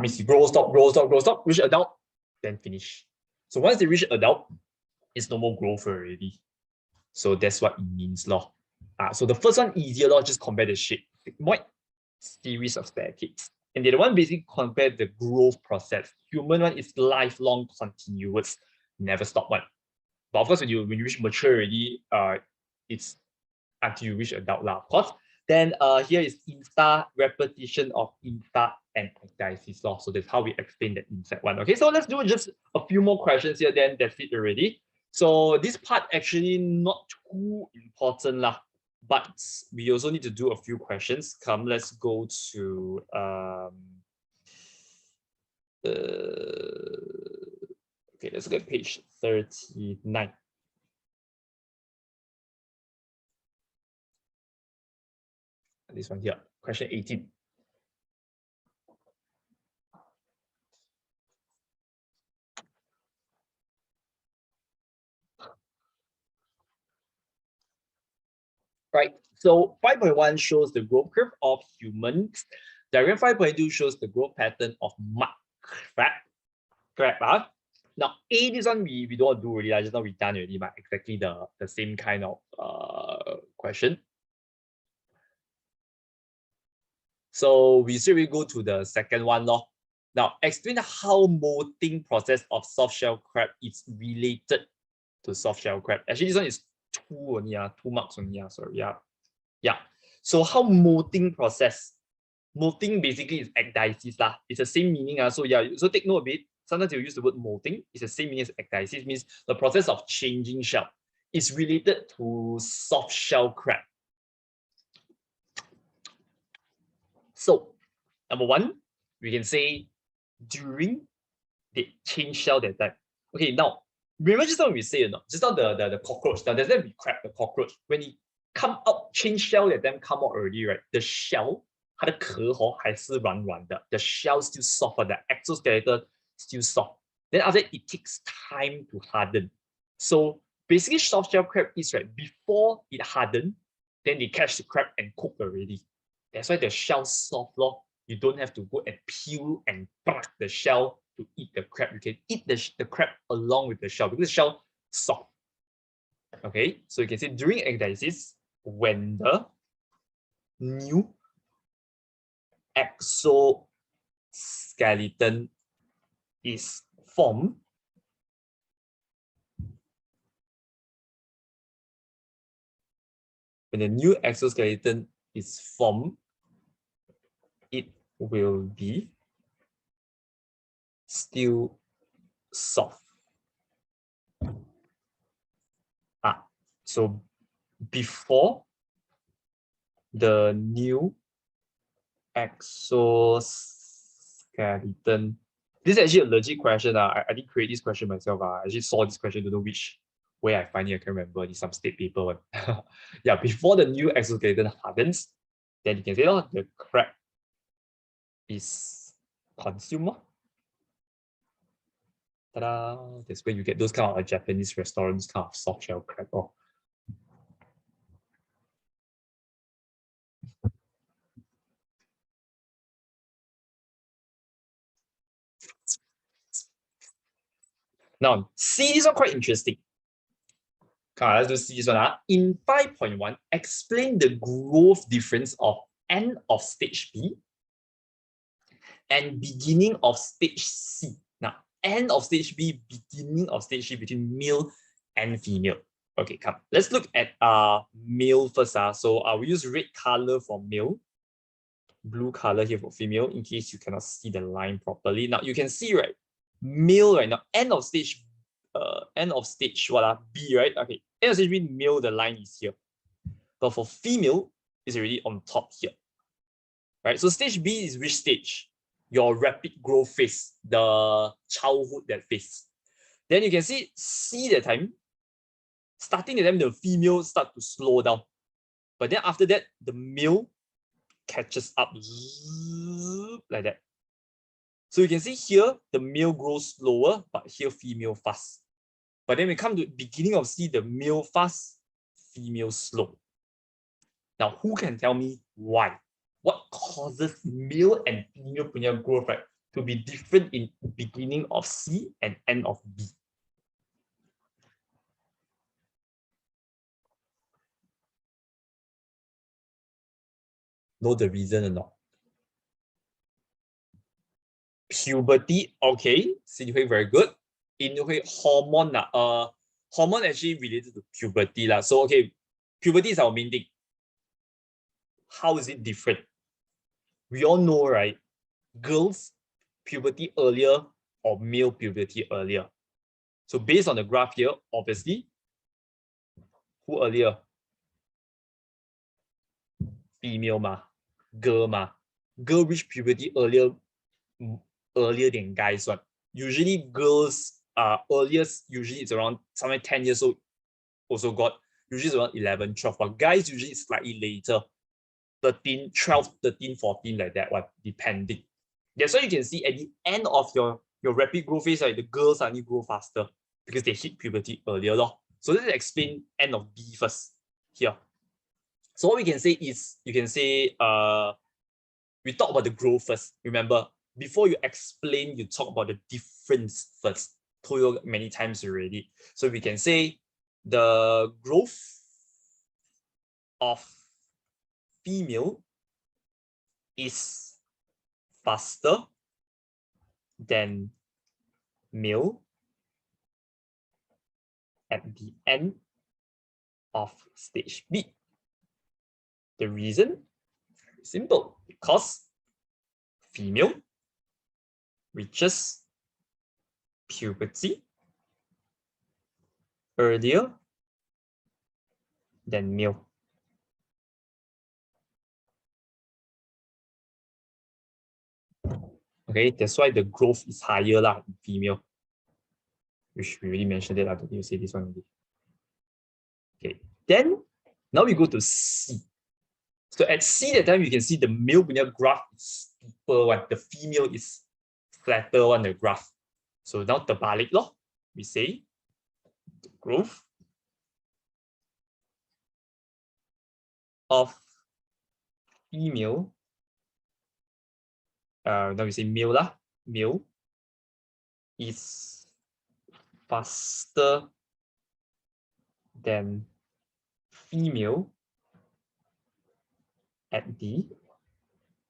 Means you grow, stop, grow, stop, grow, stop, reach adult, then finish. So once they reach adult, it's no more growth already. So that's what it means, lor. So the first one easier, lor, just compare the shape. Sigmoid series of staircase. And the other one basically compare the growth process. Human one is lifelong, continuous, never stop one. But of course, when you reach mature already, it's until you reach adult, of course. Then here is insta, repetition of insta and ecdysis law. So that's how we explain the insect one. Okay, so let's do just a few more questions here, then that's it already. So this part actually not too important lah, but we also need to do a few questions. Come, let's go to okay, let's look at page 39. This one here, question 18. Right, so 5.1 shows the growth curve of humans. Diagram 5.2 shows the growth pattern of mud crab. Now A, this one we don't do really, just now we done already, but exactly the same kind of question. So we straight go to the second one, lor. Now explain how molting process of soft shell crab is related to soft shell crab. Actually, this one is 2 only, 2 marks only, sorry, yeah. So how molting process? Molting basically is ecdysis lah. It's the same meaning. So yeah, so take note of it. Sometimes you use the word molting. It's the same meaning as ecdysis, means the process of changing shell. It's related to soft shell crab. So number 1, we can say during they change shell that time. Okay, now remember just now we say just now the cockroach. Now there's that we crab the cockroach. When it come out, change shell that time come out already, right? The shell 它的壳还是软软的 the shell still soft, the exoskeleton still soft. Then after that, it takes time to harden. So basically, soft shell crab is right before it harden, then they catch the crab and cook already. That's why the shell soft, lor. You don't have to go and peel and pluck the shell to eat the crab. You can eat the crab along with the shell because the shell soft. Okay, so you can say during ecdysis, when the new exoskeleton is formed, when the new exoskeleton is formed, it will be still soft. So before the new exoskeleton, this is actually a legit question. I didn't create this question myself. I actually saw this question, don't know which where I find it, I can remember, it's some state paper one. Yeah, before the new exoskeleton hardens, then you can say, oh, the crab is consumed. Ta-da! That's where you get those kind of Japanese restaurants kind of soft shell crab. Oh. Now, see this one quite interesting. Let's do see this one. In 5.1, explain the growth difference of end of stage B and beginning of stage C. Now, end of stage B, beginning of stage C between male and female. Okay, come. Let's look at male first. So we use red color for male, blue color here for female, in case you cannot see the line properly. Now you can see, right? Male right now, end of stage what B, right? Okay, end of stage B, male, the line is here. But for female, it's already on top here. Right? So stage B is which stage? Your rapid growth phase, the childhood that phase. Then you can see that time, starting the time the female start to slow down. But then after that, the male catches up like that. So you can see here, the male grows slower, but here female fast. But then we come to the beginning of C, the male fast, female slow. Now, who can tell me why? What causes male and female growth, right, to be different in beginning of C and end of B? Know the reason or not? Puberty, okay, Sinhui, very good. Inhui, hormone, hormone actually related to puberty. So, okay, puberty is our main thing. How is it different? We all know, right? Girls, puberty earlier or male puberty earlier. So based on the graph here, obviously, who earlier? Female ma, girl ma. Girl reach puberty earlier than guys one. Usually girls earliest, usually it's around somewhere 10 years old, also got, usually it's around 11, 12, but guys usually it's slightly later, 13, 12, 13, 14, like that one, depending. That's why you can see at the end of your rapid growth phase, like the girls suddenly grow faster because they hit puberty earlier. So let's explain end of B first here. So what we can say is, you can say, we talk about the growth first. Remember, before you explain, you talk about the difference first. Told you many times already. So we can say the growth of female is faster than male at the end of stage B. The reason? Very simple, because female reaches puberty earlier than male. Okay, that's why the growth is higher in female. Which we already mentioned it. I don't need to say this one already. Okay, then now we go to C. So at C that time, you can see the male graph is steeper one, the female is flatter on the graph. So now the terbalik law, we say the growth of female, now we say male male is faster than female at the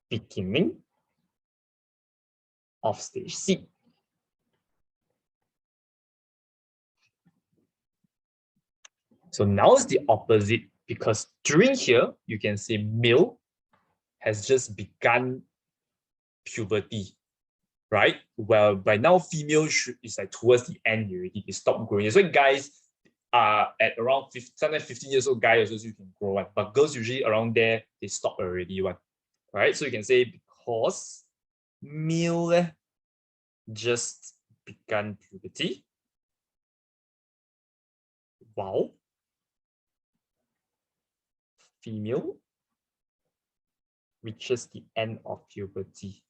beginning of stage C. So now it's the opposite, because during here, you can say male has just begun puberty, right? Well, by now, female is like towards the end already, they stop growing. So guys are at around 15 years old, guys also you can grow one, but girls usually around there, they stop already one. Right? So you can say because male just begun puberty, while female reaches the end of puberty.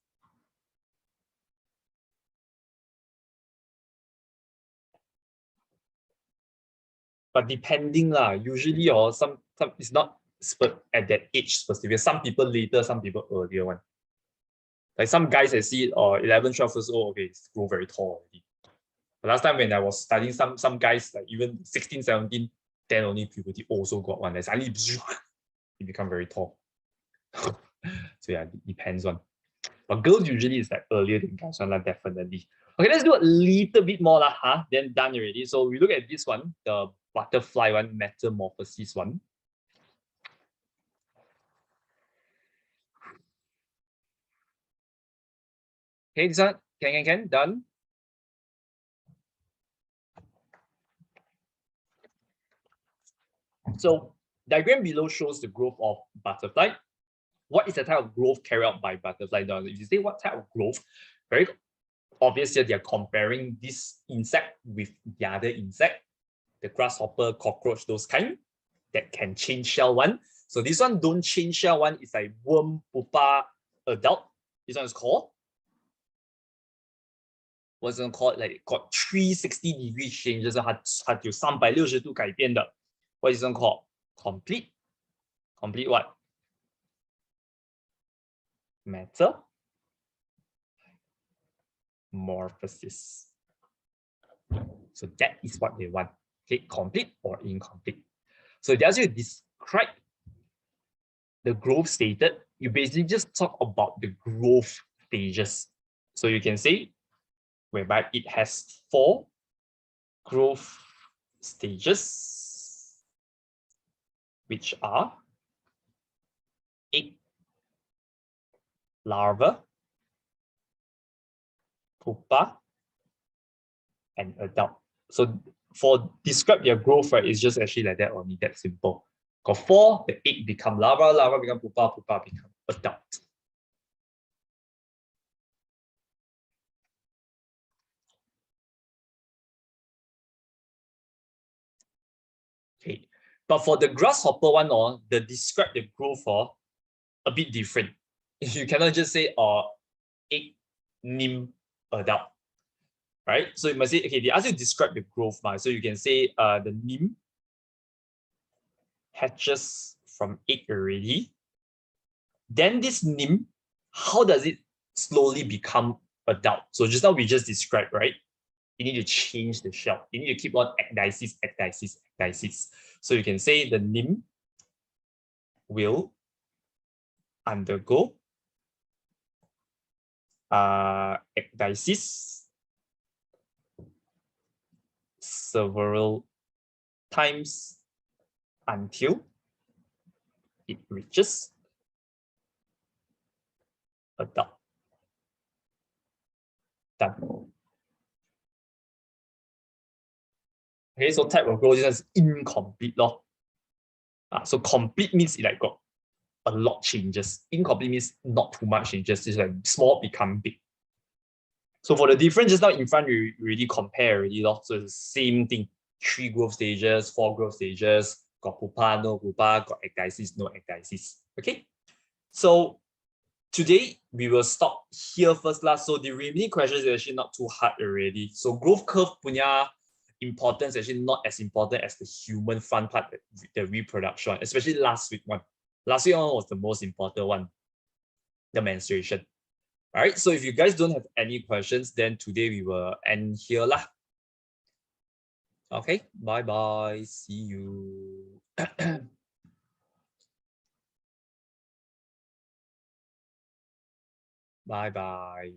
But depending lah, usually or some it's not at that age specific. Some people later, some people earlier one. Like some guys I see or 11, 12 years old, okay, it's grow very tall already. But last time when I was studying, some guys like even 16, 17, then only puberty also got one. Like suddenly you become very tall. So yeah, it depends on. But girls usually is like earlier than guys one, definitely. Okay, let's do a little bit more lah, huh? Then done already. So we look at this one, the butterfly one, metamorphosis one. Okay, this one, can, done. So diagram below shows the growth of butterfly. What is the type of growth carried out by butterfly? Now, if you say what type of growth, very obviously they're comparing this insect with the other insect, the grasshopper, cockroach, those kind that can change shell one. So this one don't change shell one, it's like worm, pupa, adult. This one is called, what's it called? Like got 360-degree changes, 它有360度改变的. What is it called? Complete. Complete what? Metamorphosis. So that is what they want. Okay, complete or incomplete. So as you describe the growth stated, you basically just talk about the growth stages. So you can say whereby it has 4 growth stages, which are egg, larva, pupa, and adult. So for describe their growth, right, it's just actually like that only, that simple. Got 4, the egg become larva, larva become pupa, pupa become adult. Okay, but for the grasshopper one, the describe the growth a bit different. You cannot just say egg, nymph, adult, right? So you must say, okay, they ask you to describe the growth, so you can say the nymph hatches from egg already. Then this nymph, how does it slowly become adult? So just now we just described, right? You need to change the shell. You need to keep on ecdysis, ecdysis, ecdysis. So you can say the nymph will undergo ecdysis several times until it reaches adult. Done. Okay, so type of growth is incomplete law. So complete means it like got a lot changes. Incomplete means not too much changes. It's like small become big. So for the difference just now in front, we really compare already. So it's the same thing. 3 growth stages, 4 growth stages, got pupa, no pupa, got ecdysis, no ecdysis. Okay. So today we will stop here first last. So the remaining questions are actually not too hard already. So growth curve punya importance is actually not as important as the human front part, the reproduction, especially last week one. Last week one was the most important one, the menstruation. All right, so if you guys don't have any questions, then today we will end here lah. Okay, bye-bye. See you. Bye-bye.